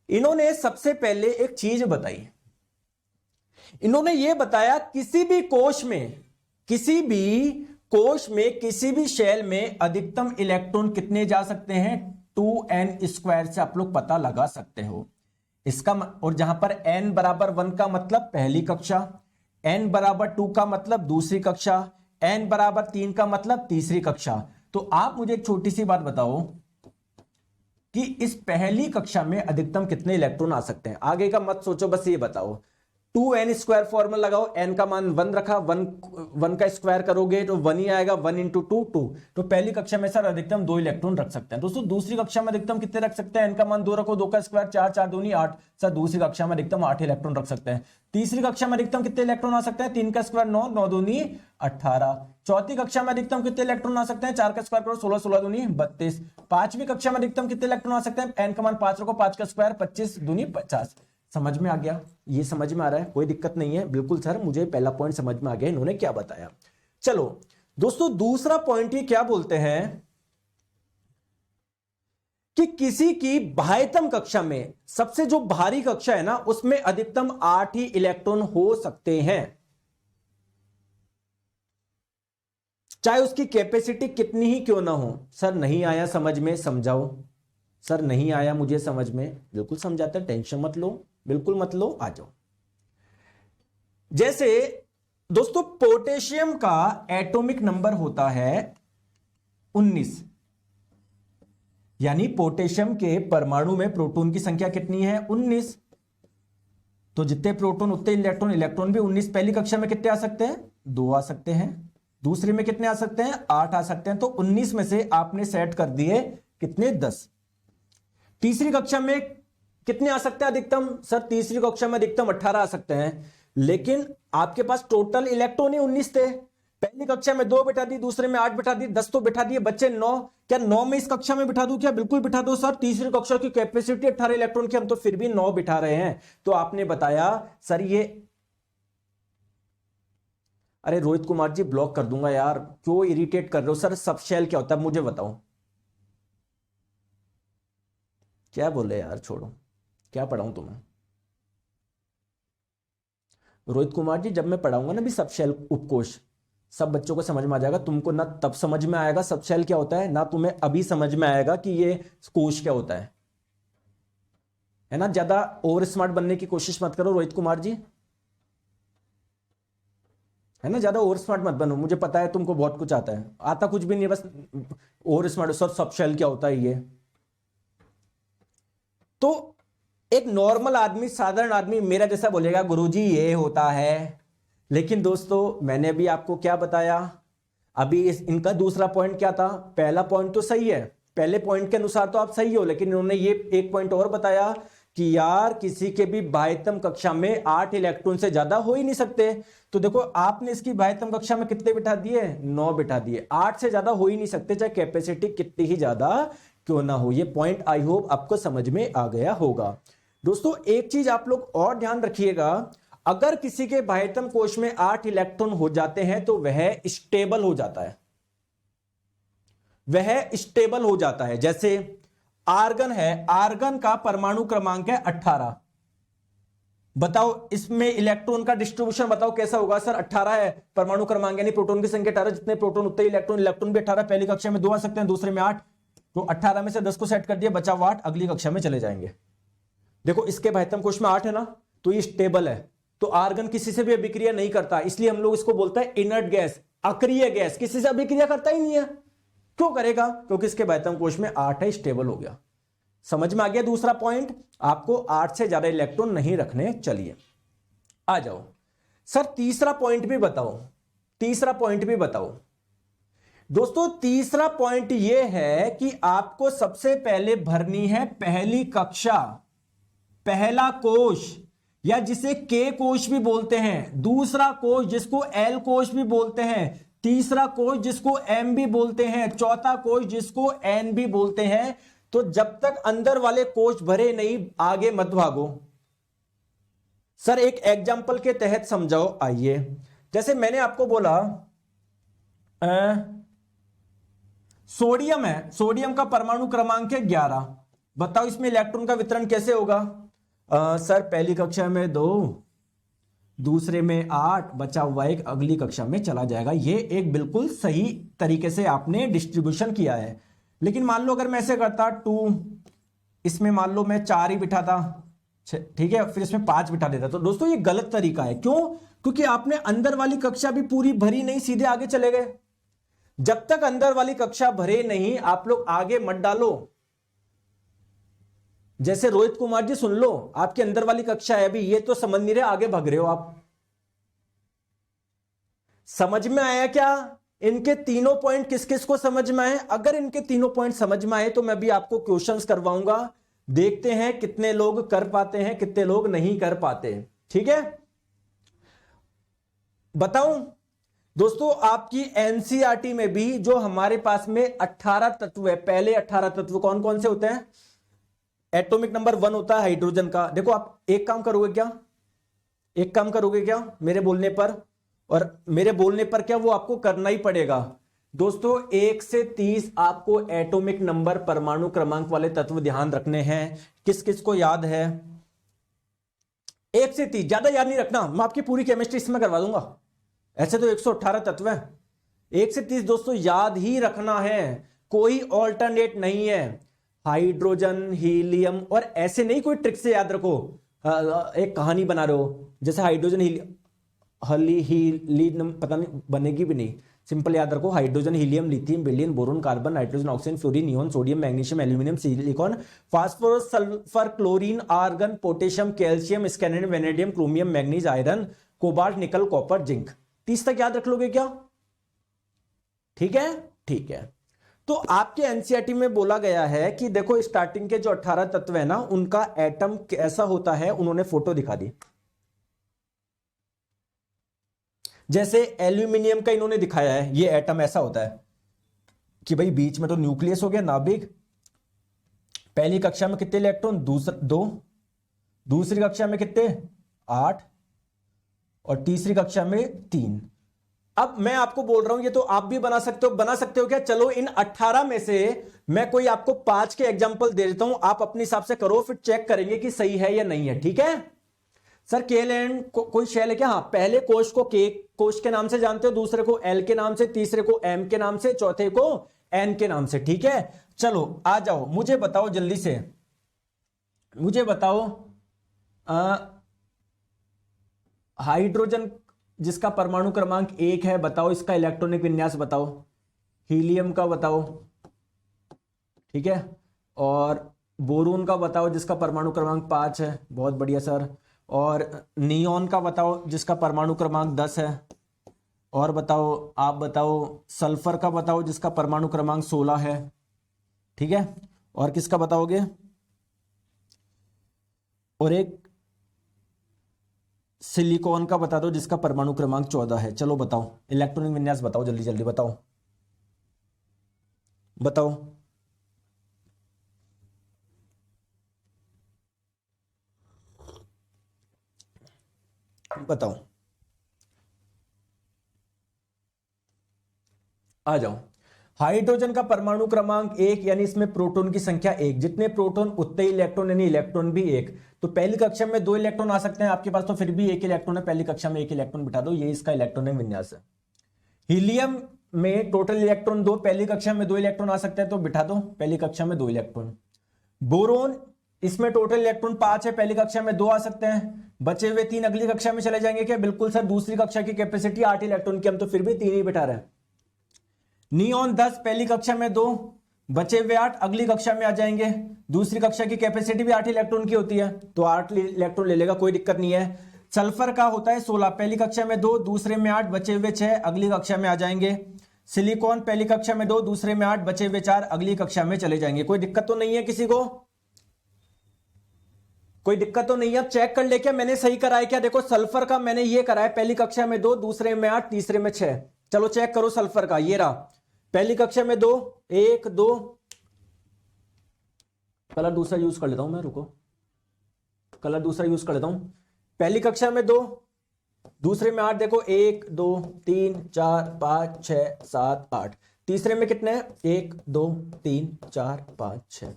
इन्होंने सबसे पहले एक चीज बताई, इन्होंने ये बताया किसी भी कोश में, किसी भी कोश में, किसी भी शेल में अधिकतम इलेक्ट्रॉन कितने जा सकते हैं, 2n² से आप लोग पता लगा सकते हो इसका। और जहां पर n बराबर 1 का मतलब पहली कक्षा, n बराबर 2 का मतलब दूसरी कक्षा, n बराबर 3 का मतलब तीसरी कक्षा। तो आप मुझे एक छोटी सी बात बताओ कि इस पहली कक्षा में अधिकतम कितने इलेक्ट्रॉन आ सकते हैं। आगे का मत सोचो, बस ये बताओ 2n स्क्वायर फॉर्मूला लगाओ, n का मान 1 रखा, 1 का स्क्वायर करोगे तो 1 ही आएगा, 1 इंटू 2 2। तो पहली कक्षा में सर अधिकतम 2 इलेक्ट्रॉन रख सकते हैं। दोस्तों दूसरी कक्षा में अधिकतम कितने रख सकते हैं? n का मान 2 रखो, 2 का स्क्वायर 4, 4 दूनी 8। सर दूसरी कक्षा में अधिकतम 8 इलेक्ट्रॉन रख सकते हैं। तीसरी कक्षा में अधिकतम कितने इलेक्ट्रॉन आ सकते हैं? 3 का स्क्वायर 9, 9 दूनी 18। चौथी कक्षा में अधिकतम कितने इलेक्ट्रॉन आ सकते हैं? 4 का स्क्वायर करो, 16, 16 दूनी 32। पांचवी कक्षा में अधिकतम कितने इलेक्ट्रॉन आ सकते हैं? n का मान 5 रखो, 5 का स्क्वायर 25 दूनी 50। समझ में आ गया? ये समझ में आ रहा है? कोई दिक्कत नहीं है? बिल्कुल सर, मुझे पहला पॉइंट समझ में आ गया इन्होंने क्या बताया। चलो दोस्तों दूसरा पॉइंट ये क्या बोलते हैं कि किसी की बाह्यतम कक्षा में, सबसे जो भारी कक्षा है ना, उसमें अधिकतम 8 ही इलेक्ट्रॉन हो सकते हैं, चाहे उसकी कैपेसिटी कितनी ही क्यों ना हो। सर नहीं आया समझ में? समझाओ। सर नहीं आया मुझे समझ में? बिल्कुल समझाते हैं, टेंशन मत लो, बिल्कुल मत लो, आ जाओ। जैसे दोस्तों पोटेशियम का एटॉमिक नंबर होता है 19, यानी पोटेशियम के परमाणु में प्रोटॉन की संख्या कितनी है? 19। तो जितने प्रोटॉन उतने इलेक्ट्रॉन, इलेक्ट्रॉन भी 19। पहली कक्षा में कितने आ सकते हैं? 2 आ सकते हैं। दूसरे में कितने आ सकते हैं? 8 आ सकते हैं। तो 19 में से आपने सेट कर दिए कितने? 10। तीसरी कक्षा में कितने आ सकते हैं अधिकतम? सर तीसरी कक्षा में अधिकतम 18 आ सकते हैं, लेकिन आपके पास टोटल इलेक्ट्रॉन ही 19 थे। पहली कक्षा में 2 बिठा दी, दूसरे में 8 बिठा दी, 10 तो बिठा दिए, बच्चे 9। क्या 9 में इस कक्षा में बिठा दूं? क्या बिल्कुल बिठा दो सर। तीसरी कक्षा की कैपेसिटी 18 इलेक्ट्रॉन की, हम तो फिर भी 9 बिठा रहे हैं। तो आपने बताया सर ये, अरे रोहित कुमार जी ब्लॉक कर दूंगा यार, क्यों इरिटेट कर रहे हो? सर सब शेल क्या होता है मुझे बताओ। क्या बोले यार, छोड़ो, क्या पढ़ाऊं तुम्हें? रोहित कुमार जी जब मैं पढ़ाऊंगा ना भी सब शेल उपकोष, सब बच्चों को समझ में आ जाएगा। तुमको ना तब समझ में आएगा सब शेल क्या होता है, ना तुम्हें अभी समझ में आएगा कि ये कोश क्या होता है ना। ज्यादा ओवर स्मार्ट बनने की कोशिश मत करो रोहित कुमार जी, है ना। ज्यादा ओवर स्मार्ट मत बनो, मुझे पता है तुमको बहुत कुछ आता है, आता कुछ भी नहीं है, बस over smart. Sir sub shell क्या होता है ये? तो एक नॉर्मल आदमी, साधारण आदमी मेरा जैसा बोलेगा गुरुजी ये होता है। लेकिन दोस्तों मैंने भी आपको क्या बताया, अभी इनका दूसरा पॉइंट क्या था? पहला पॉइंट तो सही है, पहले पॉइंट के अनुसार तो आप सही हो, लेकिन इन्होंने ये एक पॉइंट और बताया कि यार किसी के भी बाह्यतम कक्षा में 8 इलेक्ट्रॉन से ज्यादा हो ही नहीं सकते। तो देखो आपने इसकी बाह्यतम कक्षा में कितने बिठा दिए? 9 बिठा दिए। 8 से ज्यादा हो ही नहीं सकते, चाहे कैपेसिटी कितनी ही ज्यादा क्यों ना हो। ये पॉइंट आई होप आपको समझ में आ गया होगा। दोस्तों एक चीज आप लोग और ध्यान रखिएगा, अगर किसी के बाह्यतम कोश में 8 इलेक्ट्रॉन हो जाते हैं तो वह स्टेबल हो जाता है, वह स्टेबल हो जाता है। जैसे आर्गन है, आर्गन का परमाणु क्रमांक है 18। बताओ इसमें इलेक्ट्रॉन का डिस्ट्रीब्यूशन बताओ कैसा होगा? सर 18 है परमाणु क्रमांक, यानी प्रोटॉन की संख्या 18, जितने प्रोटॉन उतने इलेक्ट्रॉन, इलेक्ट्रॉन भी 18। पहली कक्षा में 2 आ सकते हैं, दूसरे में 8। तो 18 में से 10 को सेट कर दिया, बचा 8, अगली कक्षा में चले जाएंगे। देखो इसके बाह्यतम कोश में 8 है ना, तो ये स्टेबल है। तो आर्गन किसी से भी अभिक्रिया नहीं करता, इसलिए हम लोग इसको बोलते हैं इनर्ट गैस, अक्रिय गैस। किसी से अभिक्रिया करता ही नहीं है, क्यों करेगा? क्योंकि इसके बाह्यतम कोश में 8 है, स्टेबल हो गया। समझ में आ गया दूसरा पॉइंट? आपको 8 से ज्यादा इलेक्ट्रॉन नहीं रखने। चलिए आ जाओ सर तीसरा पॉइंट भी बताओ, तीसरा पॉइंट भी बताओ। दोस्तों तीसरा पॉइंट यह है कि आपको सबसे पहले भरनी है पहली कक्षा, पहला कोश, या जिसे के कोश भी बोलते हैं, दूसरा कोश जिसको एल कोश भी बोलते हैं, तीसरा कोश जिसको एम भी बोलते हैं, चौथा कोश जिसको एन भी बोलते हैं। तो जब तक अंदर वाले कोश भरे नहीं आगे मत भागो। सर एक एग्जाम्पल के तहत समझाओ। आइए जैसे मैंने आपको बोला सोडियम है, सोडियम का परमाणु क्रमांक है 11। बताओ इसमें इलेक्ट्रॉन का वितरण कैसे होगा? सर पहली कक्षा में 2, दूसरे में 8, बचा हुआ एक अगली कक्षा में चला जाएगा। ये एक बिल्कुल सही तरीके से आपने डिस्ट्रीब्यूशन किया है। लेकिन मान लो अगर मैं ऐसे करता 2, इसमें मान लो मैं 4 ही बिठाता, ठीक है, फिर इसमें 5 बिठा देता, तो दोस्तों ये गलत तरीका है। क्यों? क्योंकि आपने अंदर वाली कक्षा भी पूरी भरी नहीं, सीधे आगे चले गए। जब तक अंदर वाली कक्षा भरे नहीं आप लोग आगे मत डालो। जैसे रोहित कुमार जी सुन लो, आपके अंदर वाली कक्षा है अभी, ये तो समझ नहीं रहे, आगे भाग रहे हो आप। समझ में आया क्या? इनके तीनों पॉइंट किस किस को समझ में आए? अगर इनके तीनों पॉइंट समझ में आए तो मैं भी आपको क्वेश्चंस करवाऊंगा, देखते हैं कितने लोग कर पाते हैं, कितने लोग नहीं कर पाते। ठीक है, बताऊं दोस्तों, आपकी एनसीईआरटी में भी जो हमारे पास में 18 तत्व है, पहले 18 तत्व कौन कौन से होते हैं? एटॉमिक नंबर 1 होता है हाइड्रोजन का। देखो आप एक काम करोगे क्या, एक काम करोगे क्या मेरे बोलने पर, और मेरे बोलने पर क्या, वो आपको करना ही पड़ेगा दोस्तों। 1 से 30 आपको एटॉमिक नंबर परमाणु क्रमांक वाले तत्व ध्यान रखने हैं। किस किस को याद है? 1 से 30, ज्यादा याद नहीं रखना, मैं आपकी पूरी केमिस्ट्री इसमें करवा दूंगा। ऐसे तो 118 तत्व है, 1 से 30 दोस्तों याद ही रखना है, कोई ऑल्टरनेट नहीं है। हाइड्रोजन, हीलियम, और ऐसे नहीं कोई ट्रिक से याद रखो, एक कहानी बना रहे हो जैसे हाइड्रोजन हीलियम, पता नहीं, बनेगी भी नहीं। सिंपल याद रखो, hydrogen, helium, lithium, beryllium, boron, carbon, nitrogen, oxygen, fluorine, neon, sodium, magnesium, aluminium, silicon, phosphorus, sulphur, chlorine, argon, potassium, calcium, scandium, vanadium, chromium, manganese, iron, cobalt, nickel, copper, zinc. 30 तक याद रख लोगे क्या? ठीक है, ठीक है। तो आपके एनसीईआरटी में बोला गया है कि देखो स्टार्टिंग के जो 18 तत्व है ना, उनका एटम कैसा होता है, उन्होंने फोटो दिखा दी। जैसे एल्यूमिनियम का इन्होंने दिखाया है, ये एटम ऐसा होता है कि भाई बीच में तो न्यूक्लियस हो गया, नाभिक। पहली कक्षा में कितने इलेक्ट्रॉन? 2। दूसरी कक्षा में कितने? 8। और तीसरी कक्षा में 3। अब मैं आपको बोल रहा हूं, ये तो आप भी बना सकते हो। बना सकते हो क्या? चलो इन 18 में से मैं कोई आपको 5 के एग्जांपल दे देता हूं, आप अपने हिसाब से करो, फिर चेक करेंगे कि सही है या नहीं है। ठीक है सर, केल कोई शेल है क्या? हाँ, पहले कोश को के कोश के नाम से जानते हो, दूसरे को एल के नाम से, तीसरे को एम के नाम से, चौथे को एन के नाम से। ठीक है, चलो आ जाओ, मुझे बताओ जल्दी से, मुझे बताओ हाइड्रोजन जिसका परमाणु क्रमांक 1 है, बताओ इसका इलेक्ट्रॉनिक विन्यास बताओ। हीलियम का बताओ, ठीक है, और बोरोन का बताओ जिसका परमाणु क्रमांक 5 है, बहुत बढ़िया सर। और नियोन का बताओ जिसका परमाणु क्रमांक 10 है। और बताओ, आप बताओ सल्फर का बताओ जिसका परमाणु क्रमांक 16 है। ठीक है, और किसका बताओगे? और एक सिलिकॉन का बता दो जिसका परमाणु क्रमांक 14 है। चलो बताओ, इलेक्ट्रॉनिक विन्यास बताओ, जल्दी जल्दी बताओ, बताओ। बताओ, आ जाओ। हाइड्रोजन का परमाणु क्रमांक 1, यानी इसमें प्रोटॉन की संख्या 1, जितने प्रोटॉन उतने ही इलेक्ट्रॉन, यानी इलेक्ट्रॉन भी 1। तो पहली कक्षा में 2 इलेक्ट्रॉन आ सकते हैं आपके पास, तो फिर भी 1 इलेक्ट्रॉन है, पहली कक्षा में 1 इलेक्ट्रॉन बिठा दो, ये इसका इलेक्ट्रॉनिक विन्यास है। हीलियम में टोटल इलेक्ट्रॉन 2, पहली कक्षा में 2 इलेक्ट्रॉन आ सकते हैं, तो बिठा दो पहली कक्षा में 2 इलेक्ट्रॉन। बोरोन, इसमें टोटल इलेक्ट्रॉन 5 है, पहली कक्षा में 2 आ सकते हैं, बचे हुए 3 अगली कक्षा में चले जाएंगे क्या? बिल्कुल सर, दूसरी कक्षा की कैपेसिटी 8 इलेक्ट्रॉन की, हम तो फिर भी 3 ही बिठा रहे हैं। नियोन 10, पहली कक्षा में 2, बचे हुए 8 अगली कक्षा में आ जाएंगे, दूसरी कक्षा की कैपेसिटी भी 8 इलेक्ट्रॉन की होती है, तो 8 इलेक्ट्रॉन ले लेगा, कोई दिक्कत नहीं है। सल्फर का होता है 16, पहली कक्षा में 2, दूसरे में 8, बचे हुए 6 अगली कक्षा में आ जाएंगे। सिलिकॉन पहली कक्षा में 2, दूसरे में 8, बचे हुए 4 अगली कक्षा में चले जाएंगे। कोई दिक्कत तो नहीं है किसी को? कोई दिक्कत तो नहीं है? चेक कर ले क्या मैंने सही कराया क्या? देखो सल्फर का मैंने ये कराया, पहली कक्षा में 2, दूसरे में 8, तीसरे में 6। चलो चेक करो सल्फर का, ये रहा पहली कक्षा में 2, 1 2, कलर दूसरा यूज कर लेता हूं मैं, रुको, कलर दूसरा यूज कर लेता हूं। पहली कक्षा में 2, दूसरे में 8, देखो 1 2 3 4 5 6 7 8, तीसरे में कितने हैं? 1 2 3 4 5 6।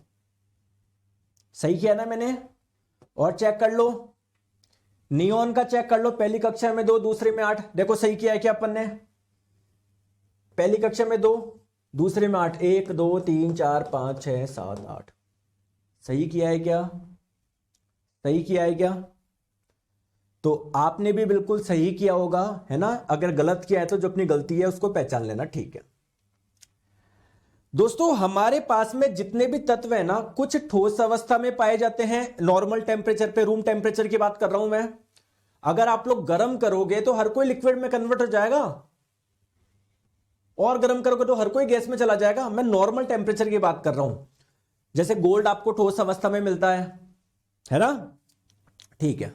सही किया ना मैंने? और चेक कर लो, नियोन का चेक कर लो, पहली कक्षा में 2, दूसरे में 8, देखो सही किया है क्या अपन ने? पहली कक्षा में 2, दूसरे में 8, 1 2 3 4 5 6 7 8। सही किया है क्या? सही किया है क्या? तो आपने भी बिल्कुल सही किया होगा, है ना? अगर गलत किया है तो जो अपनी गलती है उसको पहचान लेना, ठीक है। दोस्तों हमारे पास में जितने भी तत्व है ना, कुछ ठोस अवस्था में पाए जाते हैं, नॉर्मल टेम्परेचर पे, रूम टेम्परेचर की बात कर रहा हूं मैं। अगर आप लोग गर्म करोगे तो हर कोई लिक्विड में कन्वर्ट हो जाएगा, और गर्म करोगे तो हर कोई गैस में चला जाएगा। मैं नॉर्मल टेम्परेचर की बात कर रहा हूं। जैसे गोल्ड आपको ठोस अवस्था में मिलता है ना, ठीक है।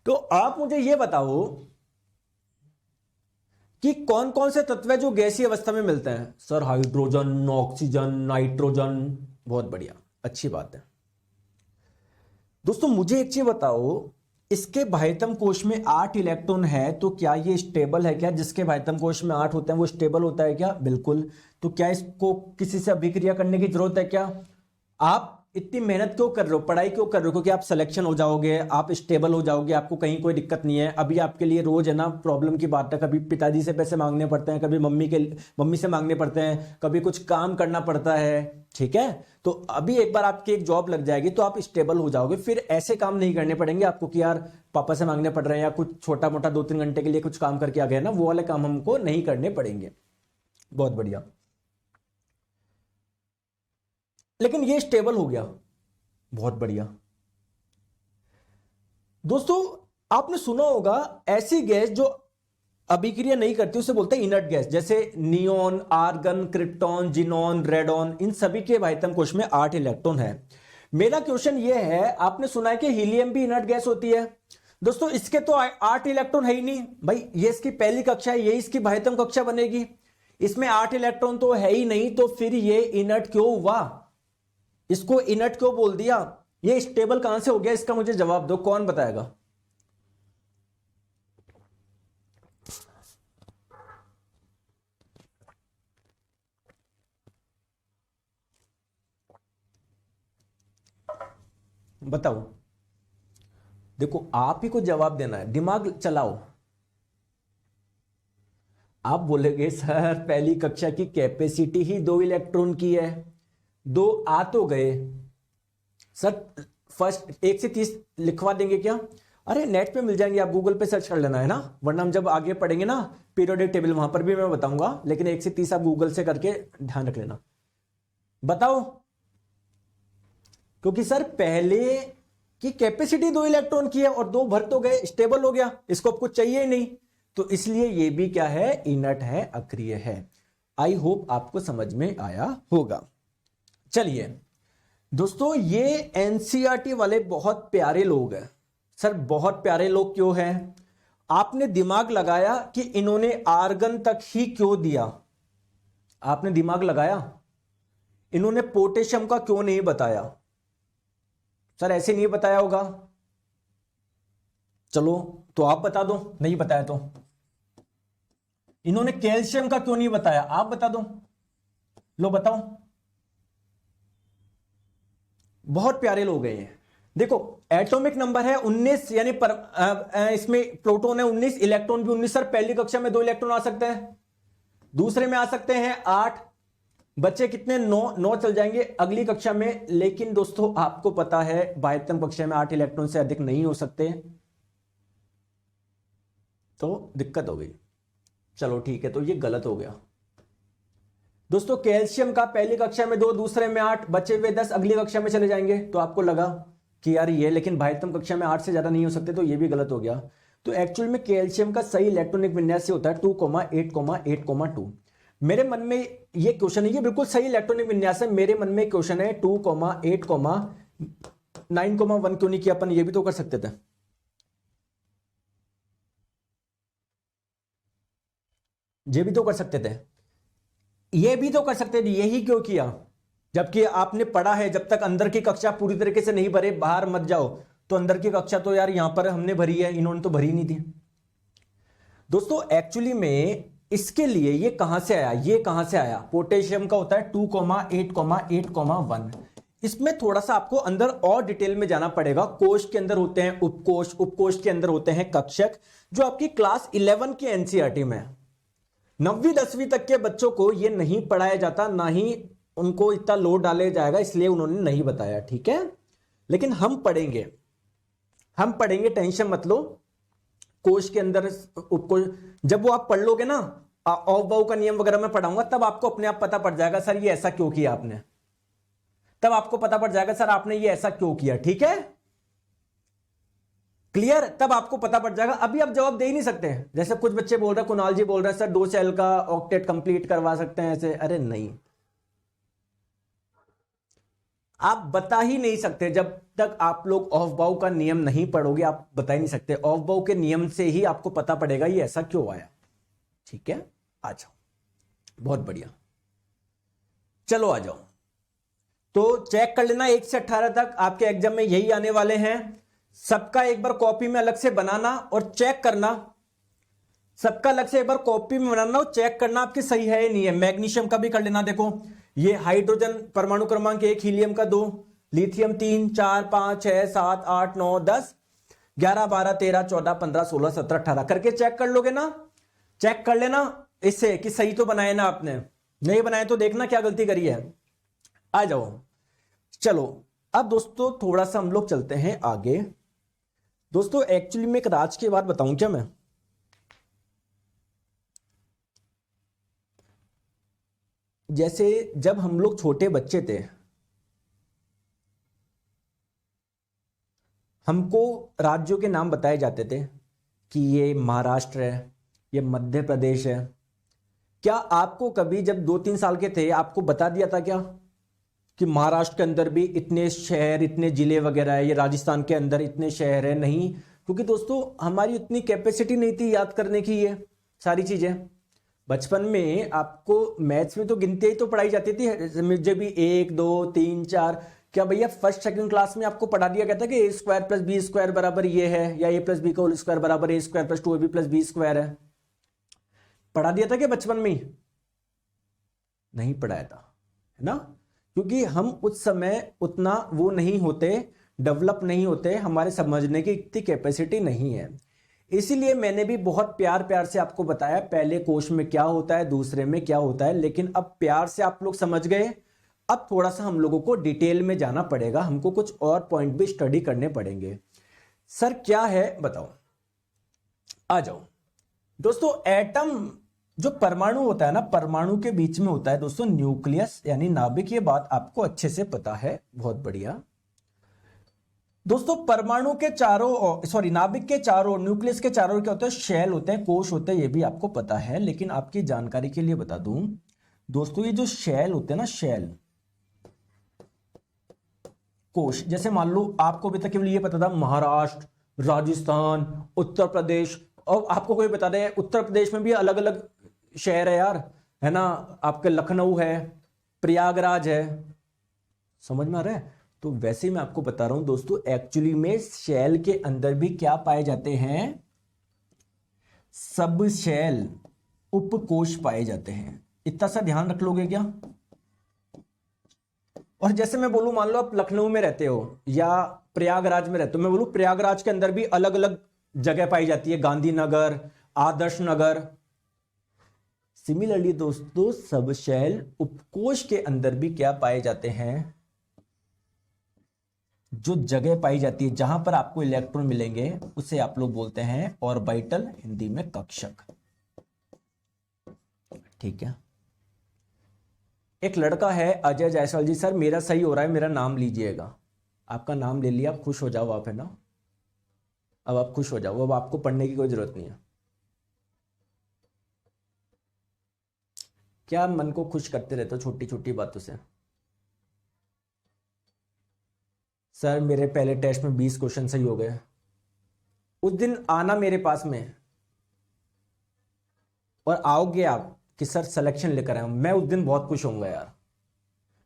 तो आप मुझे यह बताओ कि कौन कौन से तत्व है जो गैसीय अवस्था में मिलते हैं। Sir hydrogen, oxygen, nitrogen. बहुत बढ़िया, अच्छी बात है। दोस्तों मुझे एक चीज बताओ, इसके बाह्यतम कोश में 8 इलेक्ट्रॉन है, तो क्या ये स्टेबल है क्या? जिसके बाह्यतम कोश में 8 होते हैं वो स्टेबल होता है क्या? बिल्कुल। तो क्या इसको किसी से अभिक्रिया करने की जरूरत है क्या? आप इतनी मेहनत क्यों कर रहे हो, पढ़ाई क्यों कर रहे हो? क्योंकि आप सिलेक्शन हो जाओगे, आप स्टेबल हो जाओगे, आपको कहीं कोई दिक्कत नहीं है। अभी आपके लिए रोज है ना प्रॉब्लम की बात है, कभी पिताजी से पैसे मांगने पड़ते हैं, कभी मम्मी से मांगने पड़ते हैं, कभी कुछ काम करना पड़ता है, ठीक है। तो अभी एक बार आपकी एक जॉब लग जाएगी तो आप स्टेबल हो जाओगे, फिर ऐसे काम नहीं करने पड़ेंगे आपको कि यार पापा से मांगने पड़ रहे हैं या कुछ छोटा मोटा 2-3 घंटे के लिए कुछ काम करके आ गए ना, वो वाले काम हमको नहीं करने पड़ेंगे। बहुत बढ़िया, लेकिन ये स्टेबल हो गया, बहुत बढ़िया। दोस्तों आपने सुना होगा ऐसी गैस जो अभिक्रिया नहीं करती उसे बोलते हैं इनर्ट गैस, जैसे neon, argon, krypton, xenon, radon, इन सभी के बाह्यतम कोश में 8 इलेक्ट्रॉन है। मेरा क्वेश्चन यह है, आपने सुना है कि हीलियम भी इनर्ट गैस होती है। दोस्तों इसके तो 8 इलेक्ट्रॉन है ही नहीं भाई, ये इसकी पहली कक्षा है, ये इसकी बाह्यतम कक्षा बनेगी, इसमें 8 इलेक्ट्रॉन तो है ही नहीं, तो फिर ये इनर्ट क्यों हुआ? इसको इनर्ट क्यों बोल दिया? ये स्टेबल कहां से हो गया? इसका मुझे जवाब दो, कौन बताएगा? बताओ। देखो आप ही को जवाब देना है, दिमाग चलाओ। आप बोलेगे सर पहली कक्षा की कैपेसिटी ही 2 इलेक्ट्रॉन की है, 2 आ तो गए। सर फर्स्ट 1 से 30 लिखवा देंगे क्या? अरे नेट पे मिल जाएंगे, आप गूगल पे सर्च कर लेना है ना, वरना हम जब आगे पढ़ेंगे ना पीरियोडिक टेबल वहां पर भी मैं बताऊंगा, लेकिन 1 से 30 आप गूगल से करके ध्यान रख लेना। बताओ, क्योंकि सर पहले की कैपेसिटी 2 इलेक्ट्रॉन की है और 2 भर तो गए, स्टेबल हो गया, इसको अब कुछ चाहिए ही नहीं, तो इसलिए ये भी क्या है? इनर्ट है, अक्रिय है। आई होप आपको समझ में आया होगा। चलिए दोस्तों, ये एनसीईआरटी वाले बहुत प्यारे लोग हैं। सर बहुत प्यारे लोग क्यों हैं? आपने दिमाग लगाया कि इन्होंने आर्गन तक ही क्यों दिया? आपने दिमाग लगाया, इन्होंने पोटेशियम का क्यों नहीं बताया? सर ऐसे नहीं बताया होगा, चलो तो आप बता दो, नहीं बताया तो। इन्होंने कैल्शियम का क्यों नहीं बताया? आप बता दो, लो बताओ। बहुत प्यारे लोग हैं ये। देखो एटॉमिक नंबर है 19, यानी इसमें प्रोटॉन है 19, इलेक्ट्रॉन भी 19। सर पहली कक्षा में 2 इलेक्ट्रॉन आ सकते हैं, दूसरे में आ सकते हैं 8, बच्चे कितने? 9 चल जाएंगे अगली कक्षा में। लेकिन दोस्तों आपको पता है बाह्यतम कक्षा में 8 इलेक्ट्रॉन से अधिक नहीं हो सकते, तो दिक्कत हो गई। चलो ठीक है, तो ये गलत हो गया। दोस्तों कैल्शियम का पहली कक्षा में 2, दूसरे में 8, बचे हुए 10 अगली कक्षा में चले जाएंगे। तो आपको लगा कि यार ये, लेकिन बाह्यतम कक्षा में 8 से ज्यादा नहीं हो सकते, तो ये भी गलत हो गया। तो एक्चुअल में कैल्शियम का सही इलेक्ट्रॉनिक विन्यास होता है 2,8,8,2। मेरे मन में ये क्वेश्चन है, ये बिल्कुल सही इलेक्ट्रॉनिक विन्यास है। मेरे मन में क्वेश्चन है 2,8,9,1 क्यों नहीं किया अपन? ये भी तो कर सकते थे, ये भी तो कर सकते थे, ये भी तो कर सकते थे, यही क्यों किया? जबकि आपने पढ़ा है जब तक अंदर की कक्षा पूरी तरीके से नहीं भरे बाहर मत जाओ। तो अंदर की कक्षा तो यार यहां पर हमने भरी है, इन्होंने तो भरी नहीं थी। दोस्तों एक्चुअली में इसके लिए ये कहां से आया? ये कहां से आया? पोटेशियम का होता है 2,8,8,1। इसमें थोड़ा सा आपको अंदर और डिटेल में जाना पड़ेगा। कोश के अंदर होते हैं उपकोश, उपकोश के अंदर होते हैं कक्षक, जो आपकी क्लास 11 के एनसीईआरटी में है। 9वीं 10वीं तक के बच्चों को ये नहीं पढ़ाया जाता, ना ही उनको इतना लोड डाले जाएगा, इसलिए उन्होंने नहीं बताया, ठीक है। लेकिन हम पढ़ेंगे, हम पढ़ेंगे, टेंशन मत लो। कोश के अंदर उपकोश, जब वो आप पढ़ लोगे ना ऑफ बाउ का नियम वगैरह मैं पढ़ाऊंगा, तब आपको अपने आप पता पड़ जाएगा सर ये ऐसा क्यों किया आपने, तब आपको पता पड़ जाएगा सर आपने ये ऐसा क्यों किया। ठीक है, क्लियर, तब आपको पता पड़ जाएगा। अभी आप जवाब दे ही नहीं सकते। जैसे कुछ बच्चे बोल रहे हैं, कुणाल जी बोल रहे हैं सर 2 सेल का ऑक्टेट कंप्लीट करवा सकते हैं ऐसे, अरे नहीं, आप बता ही नहीं सकते जब तक आप लोग ऑफ बाउ का नियम नहीं पढ़ोगे, आप बता ही नहीं सकते। ऑफ बाउ के नियम से ही आपको पता पड़ेगा ये ऐसा क्यों आया। ठीक है, आ जाओ, बहुत बढ़िया, चलो आ जाओ। तो चेक कर लेना 1 से 18 तक आपके एग्जाम में यही आने वाले हैं। सबका एक बार कॉपी में अलग से बनाना और चेक करना, सबका अलग से एक बार कॉपी में बनाना और चेक करना आपकी सही है या नहीं है। मैग्नीशियम का भी कर लेना, देखो ये हाइड्रोजन परमाणु क्रमांक 1, हीलियम का 2, लिथियम 3, 4, 5, 6, 7, 8, 9, 10, 11, 12, 13, 14, 15, 16, 17, 18 करके चेक कर लोगे ना। चेक कर लेना इससे कि सही तो बनाए ना आपने, नहीं बनाए तो देखना क्या गलती करी है। आ जाओ, चलो अब दोस्तों थोड़ा सा हम लोग चलते हैं आगे। दोस्तों एक्चुअली में एक राज की बात बताऊं क्या मैं, जैसे जब हम लोग छोटे बच्चे थे, हमको राज्यों के नाम बताए जाते थे कि ये महाराष्ट्र है, ये मध्य प्रदेश है। क्या आपको कभी जब 2-3 साल के थे आपको बता दिया था क्या कि महाराष्ट्र के अंदर भी इतने शहर, इतने जिले वगैरह है, ये राजस्थान के अंदर इतने शहर है? नहीं, क्योंकि दोस्तों हमारी उतनी कैपेसिटी नहीं थी याद करने की ये सारी चीजें। बचपन में आपको मैथ्स में तो गिनती ही तो पढ़ाई जाती थी, मुझे भी 1, 2, 3, 4। क्या भैया फर्स्ट सेकंड क्लास में आपको पढ़ा दिया गया था कि a² + b² बराबर ये है, या a + b का होल स्क्वायर बराबर a² + 2ab + b² है? पढ़ा दिया था कि बचपन में ही? नहीं पढ़ाया था, है ना, क्योंकि हम उस समय उतना वो नहीं होते, डेवलप नहीं होते, हमारे समझने की इतनी कैपेसिटी नहीं है। इसीलिए मैंने भी बहुत प्यार प्यार से आपको बताया पहले कोश में क्या होता है, दूसरे में क्या होता है, लेकिन अब प्यार से आप लोग समझ गए। अब थोड़ा सा हम लोगों को डिटेल में जाना पड़ेगा, हमको कुछ और पॉइंट भी स्टडी करने पड़ेंगे। सर क्या है बताओ, आ जाओ दोस्तों। एटम जो परमाणु होता है ना, परमाणु के बीच में होता है दोस्तों न्यूक्लियस यानी नाभिक। ये बात आपको अच्छे से पता है, बहुत बढ़िया दोस्तों। परमाणु के चारों सॉरी नाभिक के चारों, न्यूक्लियस के चारों क्या होता है, शेल होते हैं, कोश होते हैं, ये भी आपको पता है। लेकिन आपकी जानकारी के लिए बता दूं दोस्तों, ये जो शेल होते हैं ना, शेल कोश, जैसे मान लो आपको अभी तक केवल ये पता था महाराष्ट्र, राजस्थान, उत्तर प्रदेश, और आपको कोई बता दे उत्तर प्रदेश में भी अलग अलग शहर है यार, है ना, आपके लखनऊ है, प्रयागराज है, समझ में आ रहा है? तो वैसे मैं आपको बता रहा हूं दोस्तों, एक्चुअली में शेल के अंदर भी क्या पाए जाते हैं, सब शेल उपकोश पाए जाते हैं। इतना सा ध्यान रख लोगे क्या? और जैसे मैं बोलूं, मान लो आप लखनऊ में रहते हो या प्रयागराज में रहते हो, मैं बोलूं प्रयागराज के अंदर भी अलग अलग जगह पाई जाती है, गांधीनगर, आदर्श नगर। सिमिलरली दोस्तों सब शेल उपकोश के अंदर भी क्या पाए जाते हैं, जो जगह पाई जाती है जहां पर आपको इलेक्ट्रॉन मिलेंगे उसे आप लोग बोलते हैं ऑर्बिटल, हिंदी में कक्षक। ठीक है, एक लड़का है अजय जायसवाल जी, सर मेरा सही हो रहा है, मेरा नाम लीजिएगा। आपका नाम ले लिया, आप खुश हो जाओ आप, है ना, अब आप खुश हो जाओ, अब आपको पढ़ने की कोई जरूरत नहीं है। क्या मन को खुश करते रहते हो छोटी छोटी बातों से? सर मेरे पहले टेस्ट में 20 क्वेश्चन सही हो गए। उस दिन आना मेरे पास में और आओगे आप कि सर सिलेक्शन लेकर आया हूं, मैं उस दिन बहुत खुश होऊंगा यार।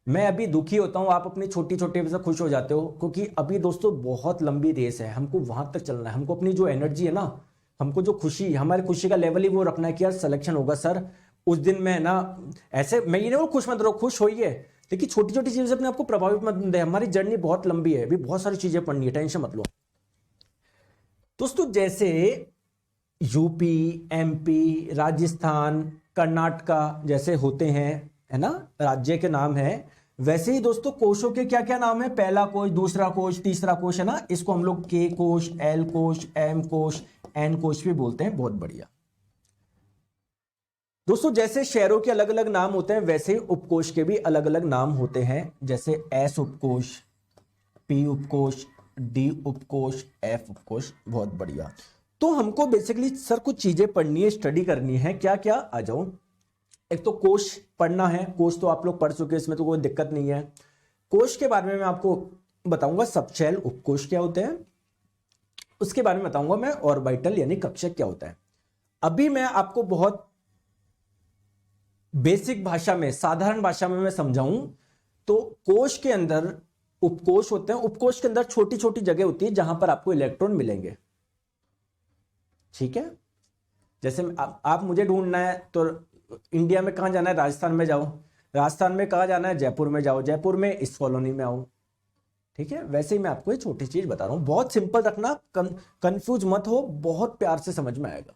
मैं अभी दुखी होता हूं, आप अपनी छोटी छोटी से खुश हो जाते हो, क्योंकि अभी दोस्तों बहुत लंबी रेस है, हमको वहां तक चलना है। हमको अपनी जो एनर्जी है ना, हमको जो खुशी, हमारी खुशी का लेवल ही वो रखना है कि यार सिलेक्शन होगा सर। उस दिन मैं ना ऐसे, मैं ये नहीं खुश मत रहो, खुश होइए, लेकिन छोटी छोटी चीजें अपने आपको प्रभावित मत दे। हमारी जर्नी बहुत लंबी है, अभी बहुत सारी चीजें पढ़नी है, टेंशन मत लो दोस्तों। जैसे यूपी, एमपी, राजस्थान, कर्नाटका जैसे होते हैं, है ना, राज्य के नाम है, वैसे ही दोस्तों कोशों के क्या क्या नाम है, पहला कोश, दूसरा कोश, तीसरा कोश, है ना। इसको हम लोग के कोश, एल कोश, एम कोश, एन कोश भी बोलते हैं। बहुत बढ़िया। दोस्तों जैसे शहरों के अलग अलग नाम होते हैं वैसे ही उपकोष के भी अलग अलग नाम होते हैं, जैसे एस उपकोष, पी उपकोष, डी उपकोष, एफ उपकोष। बहुत बढ़िया। तो हमको बेसिकली सर कुछ चीजें पढ़नी है, स्टडी करनी है। क्या क्या, आ जाओ। एक तो कोष पढ़ना है, कोष तो आप लोग पढ़ चुके हैं, इसमें तो कोई दिक्कत नहीं है। कोष के बारे में मैं आपको बताऊंगा, सबशेल उपकोष क्या होते हैं, उसके बारे में बताऊंगा मैं, ऑर्बिटल यानी कक्षक क्या होता है। अभी मैं आपको बहुत बेसिक भाषा में, साधारण भाषा में मैं समझाऊं तो कोष के अंदर उपकोष होते हैं। उपकोष के अंदर छोटी छोटी जगह होती है जहां पर आपको इलेक्ट्रॉन मिलेंगे, ठीक है। जैसे आप मुझे ढूंढना है तो इंडिया में कहां जाना है, राजस्थान में जाओ, राजस्थान में कहां जाना है, जयपुर में जाओ, जयपुर में इस कॉलोनी में आओ, ठीक है। वैसे ही मैं आपको ये छोटी चीज बता रहा हूं, बहुत सिंपल रखना, कंफ्यूज मत हो, बहुत प्यार से समझ में आएगा।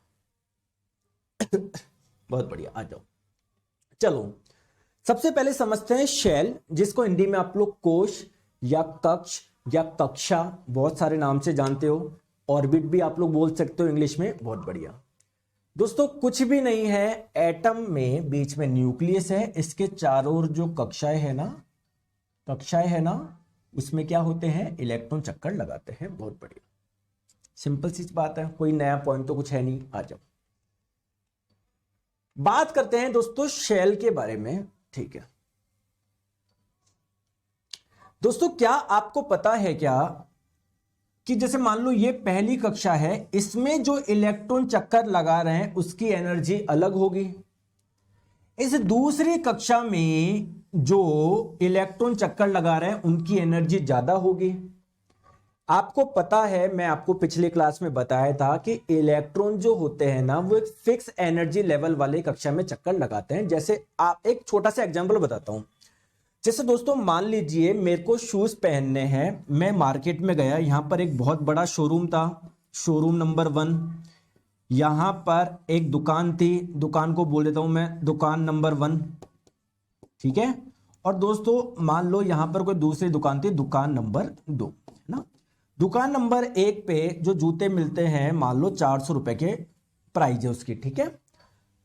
बहुत बढ़िया, आ जाओ। चलो सबसे पहले समझते हैं शेल, जिसको हिंदी में आप लोग कोष या कक्ष या कक्षा बहुत सारे नाम से जानते हो, ऑर्बिट भी आप लोग बोल सकते हो इंग्लिश में। बहुत बढ़िया दोस्तों, कुछ भी नहीं है, एटम में बीच में न्यूक्लियस है, इसके चारों ओर जो कक्षाएं है ना, उसमें क्या होते हैं, इलेक्ट्रॉन चक्कर लगाते हैं। बहुत बढ़िया, सिंपल सी बात है, कोई नया पॉइंट तो कुछ है नहीं। आ जाओ बात करते हैं दोस्तों शेल के बारे में, ठीक है। दोस्तों क्या आपको पता है क्या कि जैसे मान लो ये पहली कक्षा है, इसमें जो इलेक्ट्रॉन चक्कर लगा रहे हैं उसकी एनर्जी अलग होगी। इस दूसरी कक्षा में जो इलेक्ट्रॉन चक्कर लगा रहे हैं उनकी एनर्जी ज्यादा होगी। आपको पता है, मैं आपको पिछले क्लास में बताया था कि इलेक्ट्रॉन जो होते हैं ना, वो एक फिक्स एनर्जी लेवल वाले कक्षा में चक्कर लगाते हैं। जैसे आप एक छोटा सा एग्जांपल बताता हूं। जैसे दोस्तों मान लीजिए मेरे को शूज पहनने हैं, मैं मार्केट में गया, यहां पर एक बहुत बड़ा शोरूम था, शोरूम नंबर 1। यहां पर एक दुकान थी, दुकान को बोल देता हूं मैं दुकान नंबर 1, ठीक है। और दोस्तों मान लो यहां पर कोई दूसरी दुकान थी, दुकान नंबर 2, है ना। दुकान नंबर 1 पे जो जूते मिलते हैं मान लो 400 रुपए के प्राइस है उसकी, ठीक है।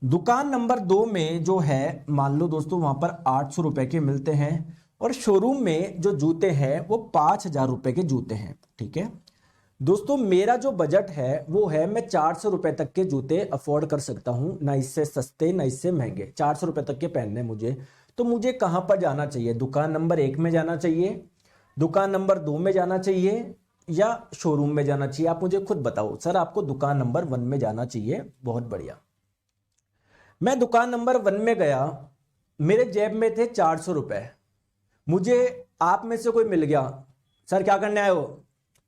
दुकान नंबर 2 में जो है मान लो दोस्तों वहां पर 800 रुपए के मिलते हैं, और शोरूम में जो जूते हैं वो 5000 रुपए के जूते हैं, ठीक है। दोस्तों मेरा जो बजट है वो है, मैं 400 रुपए तक के जूते अफोर्ड कर सकता हूं, ना इससे सस्ते ना इससे महंगे, 400 रुपए तक के पहनने मुझे। तो मुझे कहां पर जाना चाहिए, दुकान नंबर 1 में जाना चाहिए, दुकान नंबर 2 में जाना चाहिए, या शोरूम में जाना चाहिए? आप मुझे खुद बताओ। सर आपको दुकान नंबर 1 में जाना चाहिए। बहुत बढ़िया। मैं दुकान नंबर 1 में गया, मेरे जेब में थे 400 रुपए, मुझे आप में से कोई मिल गया, सर क्या करने आए हो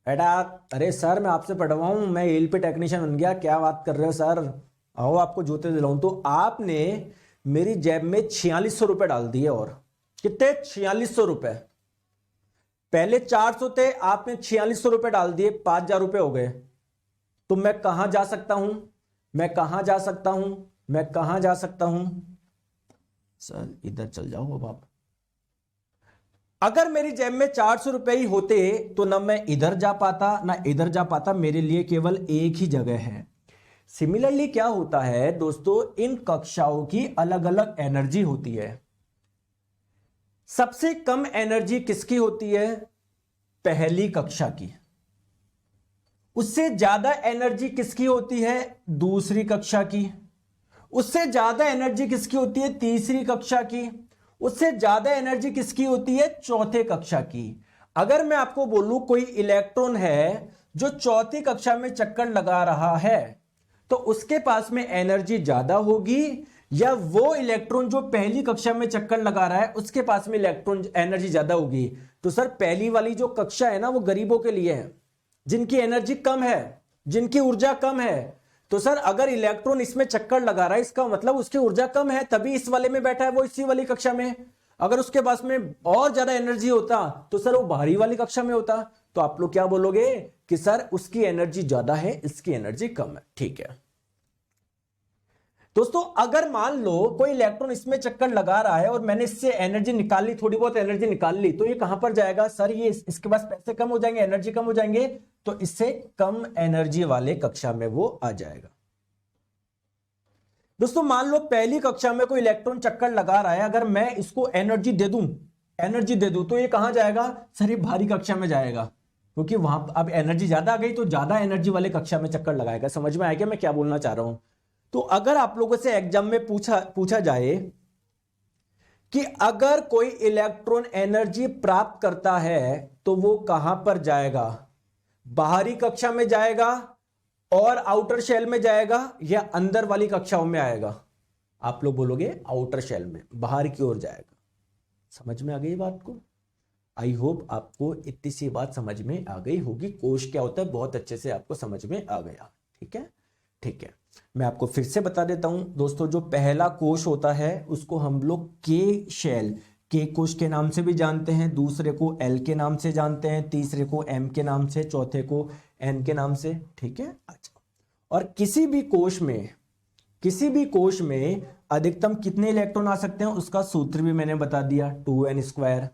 बेटा? अरे सर मैं आपसे पढ़वाऊं, मैं एलपी टेक्नीशियन बन गया, क्या बात कर रहे हो सर, आओ आपको जूते दिलाऊं। तो आपने मेरी जेब में 4600 रुपए डाल दिए। और कितने? 4600 रुपए। पहले 400 थे, आपने 4600 रुपए डाल दिए, 5000 रुपए हो गए। तो मैं कहां जा सकता हूं, मैं कहां जा सकता हूं, मैं कहां जा सकता हूं? सर इधर चल जाओ अब आप। अगर मेरी जेब में 400 रुपए ही होते तो ना मैं इधर जा पाता ना इधर जा पाता, मेरे लिए केवल एक ही जगह है। सिमिलरली क्या होता है दोस्तों, इन कक्षाओं की अलग अलग एनर्जी होती है। सबसे कम एनर्जी किसकी होती है? पहली कक्षा की। उससे ज्यादा एनर्जी किसकी होती है? दूसरी कक्षा की। उससे ज्यादा एनर्जी किसकी होती है? तीसरी कक्षा की। उससे ज्यादा एनर्जी किसकी होती है? चौथे कक्षा की। अगर मैं आपको बोलूं कोई इलेक्ट्रॉन है जो चौथी कक्षा में चक्कर लगा रहा है, तो उसके पास में एनर्जी ज्यादा होगी, या वो इलेक्ट्रॉन जो पहली कक्षा में चक्कर लगा रहा है उसके पास में इलेक्ट्रॉन एनर्जी ज्यादा होगी? तो सर पहली वाली जो कक्षा है ना, वो गरीबों के लिए है, जिनकी एनर्जी कम है, जिनकी ऊर्जा कम है। तो सर अगर इलेक्ट्रॉन इसमें चक्कर लगा रहा है, इसका मतलब उसकी ऊर्जा कम है, तभी इस वाले में बैठा है, वो इसी वाली कक्षा में। अगर उसके पास में और ज्यादा एनर्जी होता तो सर वो बाहरी वाली कक्षा में होता। तो आप लोग क्या बोलोगे कि सर उसकी एनर्जी ज्यादा है, इसकी एनर्जी कम है, ठीक है। दोस्तों अगर मान लो कोई इलेक्ट्रॉन इसमें चक्कर लगा रहा है और मैंने इससे एनर्जी निकाल ली, थोड़ी बहुत एनर्जी निकाल ली, तो ये कहां पर जाएगा? सर ये इसके पास पैसे कम हो जाएंगे, एनर्जी कम हो जाएंगे, तो इससे कम एनर्जी वाले कक्षा में वो आ जाएगा। दोस्तों मान लो पहली कक्षा में कोई इलेक्ट्रॉन चक्कर लगा रहा है, अगर मैं इसको एनर्जी दे दूं तो ये कहां जाएगा सर, ये भारी कक्षा में जाएगा, क्योंकि वहां अब एनर्जी ज्यादा आ गई तो ज्यादा एनर्जी वाले कक्षा में चक्कर लगाएगा। समझ में आएगा मैं क्या बोलना चाह रहा हूं? तो अगर आप लोगों से एग्जाम में पूछा जाए कि अगर कोई इलेक्ट्रॉन एनर्जी प्राप्त करता है तो वो कहां पर जाएगा, बाहरी कक्षा में जाएगा और आउटर शेल में जाएगा या अंदर वाली कक्षाओं में आएगा? आप लोग बोलोगे आउटर शेल में, बाहर की ओर जाएगा। समझ में आ गई बात को? आई होप आपको इतनी सी बात समझ में आ गई होगी। कोश क्या होता है बहुत अच्छे से आपको समझ में आ गया। ठीक है, ठीक है, मैं आपको फिर से बता देता हूं दोस्तों, जो पहला कोश होता है उसको हम लोग के शेल, के कोश के नाम से भी जानते हैं, दूसरे को एल के नाम से जानते हैं, तीसरे को एम के नाम से, चौथे को एन के नाम से। ठीक है, अच्छा, और किसी भी कोश में अधिकतम कितने इलेक्ट्रॉन आ सकते हैं उसका सूत्र भी मैंने बता दिया, 2n²।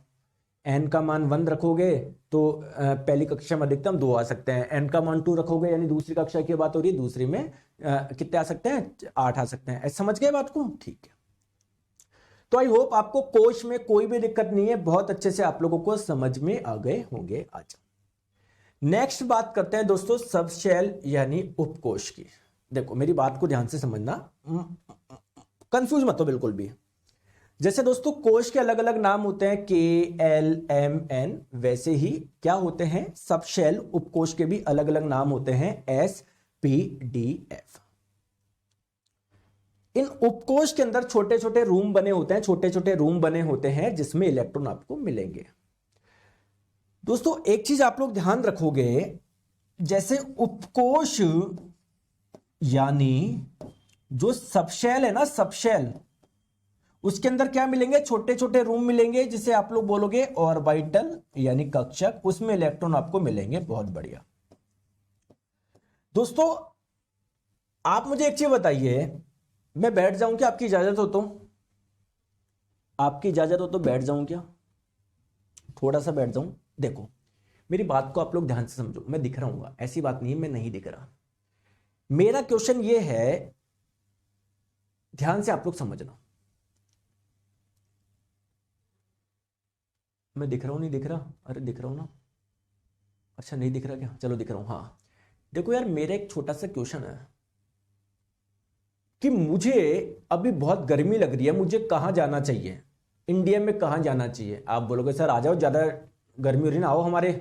एन का मान 1 रखोगे तो पहली कक्षा में अधिकतम 2 आ सकते हैं, एन का मान 2 रखोगे यानी दूसरी कक्षा की बात हो रही है, दूसरी में कितने आ सकते हैं, 8 आ सकते हैं। समझ गए बात को? ठीक है, तो आई होप आपको कोश में कोई भी दिक्कत नहीं है, बहुत अच्छे से आप लोगों को समझ में आ गए होंगे। आज नेक्स्ट बात करते हैं दोस्तों सब शेल यानी उपकोश की। देखो मेरी बात को ध्यान से समझना, कंफ्यूज मत हो बिल्कुल भी। जैसे दोस्तों कोश के अलग अलग नाम होते हैं, के एल एम एन, वैसे ही क्या होते हैं सब शेल उपकोश के भी अलग अलग नाम होते हैं, एस पी डी एफ। इन उपकोश के अंदर छोटे छोटे रूम बने होते हैं, जिसमें इलेक्ट्रॉन आपको मिलेंगे। दोस्तों एक चीज आप लोग ध्यान रखोगे, जैसे उपकोश यानी जो सबशेल है ना, सबशेल, उसके अंदर क्या मिलेंगे, छोटे छोटे रूम मिलेंगे, जिसे आप लोग बोलोगे ऑर्बिटल यानी कक्षक, उसमें इलेक्ट्रॉन आपको मिलेंगे। बहुत बढ़िया। दोस्तों आप मुझे एक चीज बताइए, मैं बैठ जाऊं क्या? आपकी इजाजत हो तो? आपकी इजाजत हो तो बैठ जाऊं क्या? थोड़ा सा बैठ जाऊं? देखो मेरी बात को आप लोग ध्यान से समझो, मैं दिख रहा हूं, ऐसी बात नहीं है मैं नहीं दिख रहा। मेरा क्वेश्चन ये है, ध्यान से आप लोग समझना, मैं दिख रहा हूं नहीं दिख रहा? अरे दिख रहा हूं ना, अच्छा नहीं दिख रहा क्या? चलो दिख रहा हूं। हाँ देखो यार, मेरा एक छोटा सा क्वेश्चन है कि मुझे अभी बहुत गर्मी लग रही है, मुझे कहां जाना चाहिए, इंडिया में कहां जाना चाहिए? आप बोलोगे सर आ जाओ, ज्यादा गर्मी हो रही ना, आओ हमारे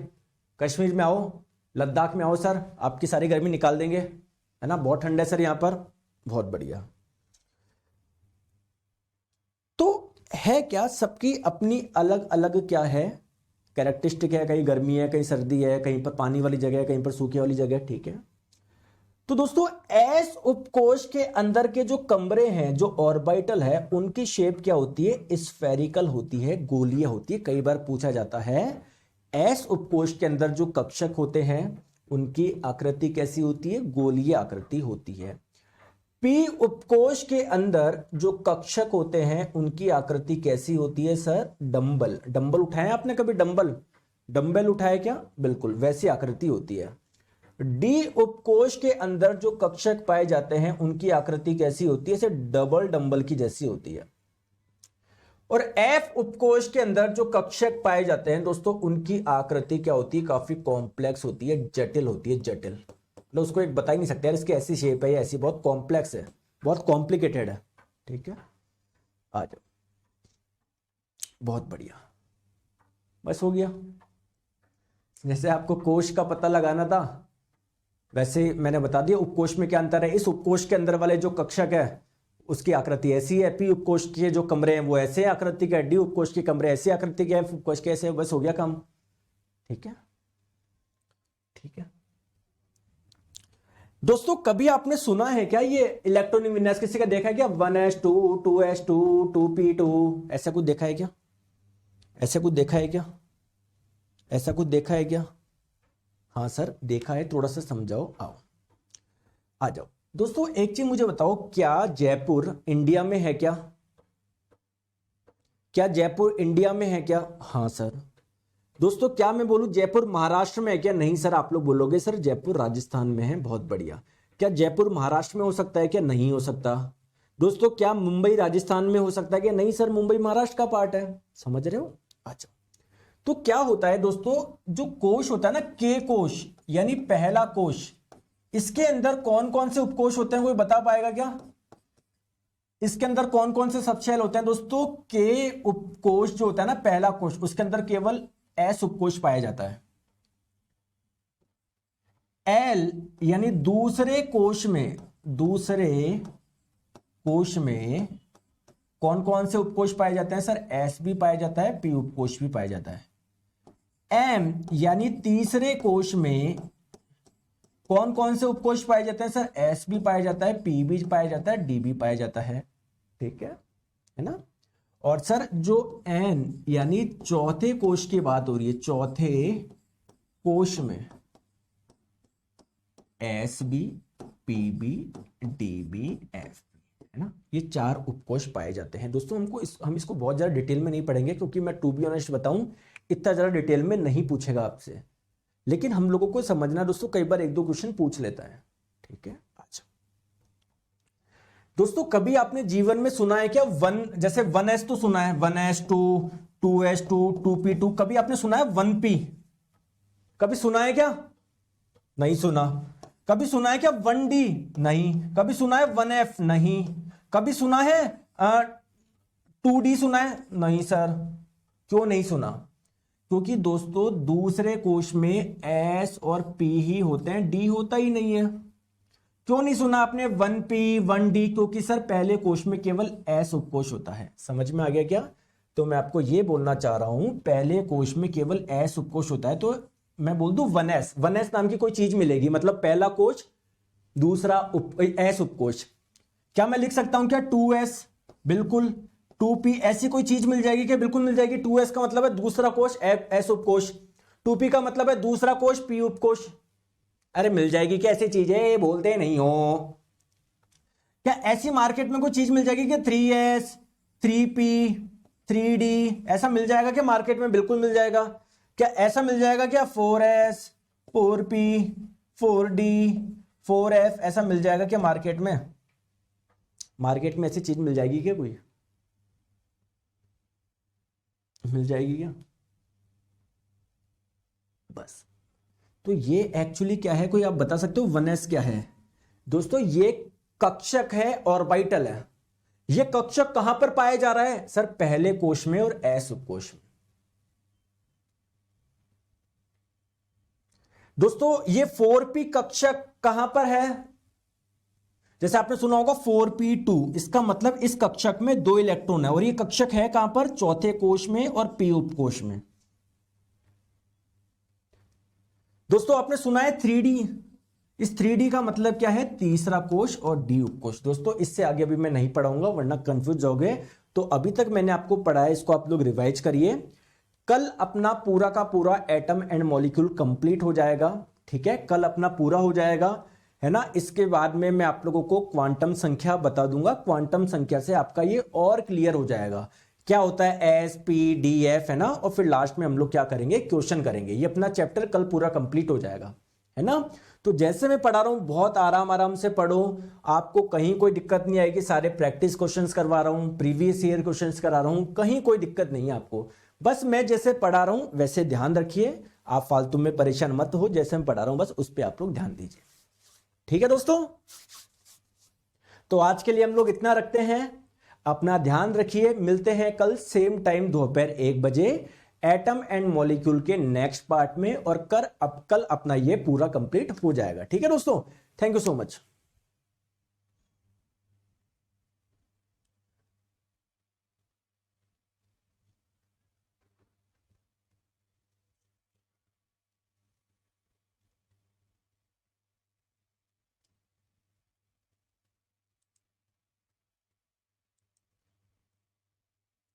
कश्मीर में, आओ लद्दाख में, आओ सर आपकी सारी गर्मी निकाल देंगे, है ना, बहुत ठंड है सर यहाँ पर। बहुत बढ़िया। तो है क्या, सबकी अपनी अलग अलग क्या है कैरेक्टरिस्टिक है, कहीं गर्मी है, कहीं सर्दी है, कहीं पर पानी वाली जगह है, कहीं पर सूखी वाली जगह है। ठीक है, तो दोस्तों एस उपकोश के अंदर के जो कमरे हैं, जो ऑर्बिटल है, उनकी शेप क्या होती है, स्फेरिकल होती है, गोलीय होती है। कई बार पूछा जाता है एस उपकोश के अंदर जो कक्षक होते हैं उनकी आकृति कैसी होती है, गोलीय आकृति होती है। पी उपकोश के अंदर जो कक्षक होते हैं उनकी आकृति कैसी होती है सर, डंबल। डंबल उठाए आपने कभी? डंबल उठाए क्या? बिल्कुल वैसी आकृति होती है। डी उपकोश के अंदर जो कक्षक पाए जाते हैं उनकी आकृति कैसी होती है, जैसे डबल डंबल की जैसी होती है। और एफ उपकोश के अंदर जो कक्षक पाए जाते हैं दोस्तों, उनकी आकृति क्या होती है, काफी कॉम्प्लेक्स होती है, जटिल होती है, जटिल, मतलब उसको एक बता ही नहीं सकते यार इसकी ऐसी शेप है, ऐसी, बहुत कॉम्प्लेक्स है, बहुत कॉम्प्लिकेटेड है। ठीक है, आ जाओ, बहुत बढ़िया, बस हो गया। जैसे आपको कोश का पता लगाना था वैसे मैंने बता दिया उपकोश में क्या अंतर है। इस उपकोश के अंदर वाले जो कक्षक है उसकी आकृति ऐसी है, पी उपकोश के जो कमरे हैं वो ऐसे आकृति के, डी उपकोश के कमरे ऐसी आकृति के, एफ उपकोश के ऐसे, बस हो गया काम। ठीक है, ठीक है दोस्तों, कभी आपने सुना है क्या ये इलेक्ट्रॉनिक विन्यास किसी का देखा है क्या, 1s2 2s2 2p2, ऐसा कुछ देखा है क्या? ऐसा कुछ देखा है क्या? ऐसा कुछ देखा है क्या? हाँ सर देखा है, थोड़ा सा समझाओ, आओ आ जाओ। दोस्तों एक चीज मुझे बताओ, क्या जयपुर इंडिया में है क्या? क्या जयपुर इंडिया में है क्या? हाँ सर। दोस्तों क्या मैं बोलूं जयपुर महाराष्ट्र में है क्या? नहीं सर। आप लोग बोलोगे सर जयपुर राजस्थान में है। बहुत बढ़िया। क्या जयपुर महाराष्ट्र में हो सकता है क्या? नहीं हो सकता। दोस्तों क्या मुंबई राजस्थान में हो सकता है कि नहीं सर, मुंबई महाराष्ट्र का पार्ट है, समझ रहे हो। अच्छा, तो क्या होता है दोस्तों, जो कोश होता है ना, के कोश यानी पहला कोश, इसके अंदर कौन कौन से उपकोष होते हैं, कोई बता पाएगा क्या? इसके अंदर कौन कौन से सबशेल होते हैं दोस्तों? के उपकोष जो होता है ना, पहला कोश, उसके अंदर केवल एस उपकोष पाया जाता है। एल यानी दूसरे कोश में कौन कौन से उपकोष पाए जाते हैं सर? एस भी पाया जाता है, पी उपकोष भी पाया जाता है। एम यानी तीसरे कोश में कौन कौन से उपकोष पाए जाते हैं सर? एस भी पाया जाता है, पी भी पाया जाता है, डी भी पाया जाता है। ठीक है ना। और सर जो एन यानी चौथे कोश की बात हो रही है, चौथे कोश में S B, P B, D B, F B, है ना, ये चार उपकोष पाए जाते हैं दोस्तों। हम इसको बहुत ज्यादा डिटेल में नहीं पढ़ेंगे, क्योंकि मैं टू बी ऑनेस्ट बताऊं, इतना ज्यादा डिटेल में नहीं पूछेगा आपसे, लेकिन हम लोगों को समझना दोस्तों, कई बार एक दो क्वेश्चन पूछ लेता है। ठीक है। अच्छा दोस्तों, कभी आपने जीवन में सुना है क्या जैसे 1s तो सुना है, 1s2, 2s2, 2p2, कभी आपने सुना है 1p? कभी सुना है क्या? नहीं सुना। कभी सुना है क्या 1d? नहीं। कभी सुना है 1f? नहीं। कभी सुना है 2d? सुना है? नहीं सर। क्यों नहीं सुना? क्योंकि दोस्तों दूसरे कोश में S और P ही होते हैं, D होता ही नहीं है। क्यों नहीं सुना आपने 1P 1D? क्योंकि सर पहले कोश में केवल S उपकोष होता है। समझ में आ गया क्या? तो मैं आपको यह बोलना चाह रहा हूं, पहले कोश में केवल S उपकोष होता है। तो मैं बोल दूं 1S नाम की कोई चीज मिलेगी, मतलब पहला कोश, दूसरा S उपकोष। क्या मैं लिख सकता हूं क्या 2S? बिल्कुल। 2P ऐसी कोई चीज मिल जाएगी क्या? बिल्कुल मिल जाएगी। 2S का मतलब है दूसरा कोश, S उपकोष। 2P का मतलब है दूसरा कोश, P उपकोष। अरे मिल जाएगी क्या ऐसी चीज है? बोलते नहीं हो क्या? ऐसी मार्केट में कोई चीज मिल जाएगी क्या? 3S, 3P, 3D ऐसा मिल जाएगा क्या मार्केट में? बिल्कुल मिल जाएगा। क्या ऐसा मिल जाएगा क्या 4S, 4P, 4D, 4F ऐसा मिल जाएगा क्या मार्केट में? मार्केट में ऐसी चीज मिल जाएगी क्या? कोई मिल जाएगी क्या? बस। तो ये एक्चुअली क्या है, कोई आप बता सकते हो 1s क्या है? दोस्तों ये कक्षक है, ऑर्बिटल है। ये कक्षक कहां पर पाया जा रहा है सर? पहले कोश में और S उपकोष में। दोस्तों ये 4p कक्षक कहां पर है? जैसे आपने सुना होगा 4p2, इसका मतलब इस कक्षक में 2 इलेक्ट्रॉन है, और ये कक्षक है कहां पर? चौथे कोश में और p उपकोष में। दोस्तों आपने सुना है 3D, इस 3D का मतलब क्या है? तीसरा कोश और D उपकोष। दोस्तों इससे आगे अभी मैं नहीं पढ़ाऊंगा, वरना कंफ्यूज हो गए। तो अभी तक मैंने आपको पढ़ाया, इसको आप लोग रिवाइज करिए। कल अपना पूरा का पूरा एटम एंड मॉलिक्यूल कंप्लीट हो जाएगा। ठीक है, कल अपना पूरा हो जाएगा, है ना। इसके बाद में मैं आप लोगों को क्वांटम संख्या बता दूंगा। क्वांटम संख्या से आपका ये और क्लियर हो जाएगा क्या होता है एस पी डी एफ, है ना। और फिर लास्ट में हम लोग क्या करेंगे? क्वेश्चन करेंगे। ये अपना चैप्टर कल पूरा कंप्लीट हो जाएगा, है ना। तो जैसे मैं पढ़ा रहा हूं, बहुत आराम से पढ़ो, आपको कहीं कोई दिक्कत नहीं आएगी। सारे प्रैक्टिस क्वेश्चंस करवा रहा हूं, प्रीवियस ईयर क्वेश्चंस करा रहा हूं, कहीं कोई दिक्कत नहीं है आपको। बस मैं जैसे पढ़ा रहा हूं वैसे ध्यान रखिए, आप फालतू में परेशान मत हो। जैसे मैं पढ़ा रहा हूं बस उस पर आप लोग ध्यान दीजिए। ठीक है दोस्तों, तो आज के लिए हम लोग इतना रखते हैं। अपना ध्यान रखिए, मिलते हैं कल सेम टाइम दोपहर 1 बजे एटम एंड मॉलिक्यूल के नेक्स्ट पार्ट में। और कल अपना ये पूरा कंप्लीट हो जाएगा। ठीक है दोस्तों, थैंक यू सो मच।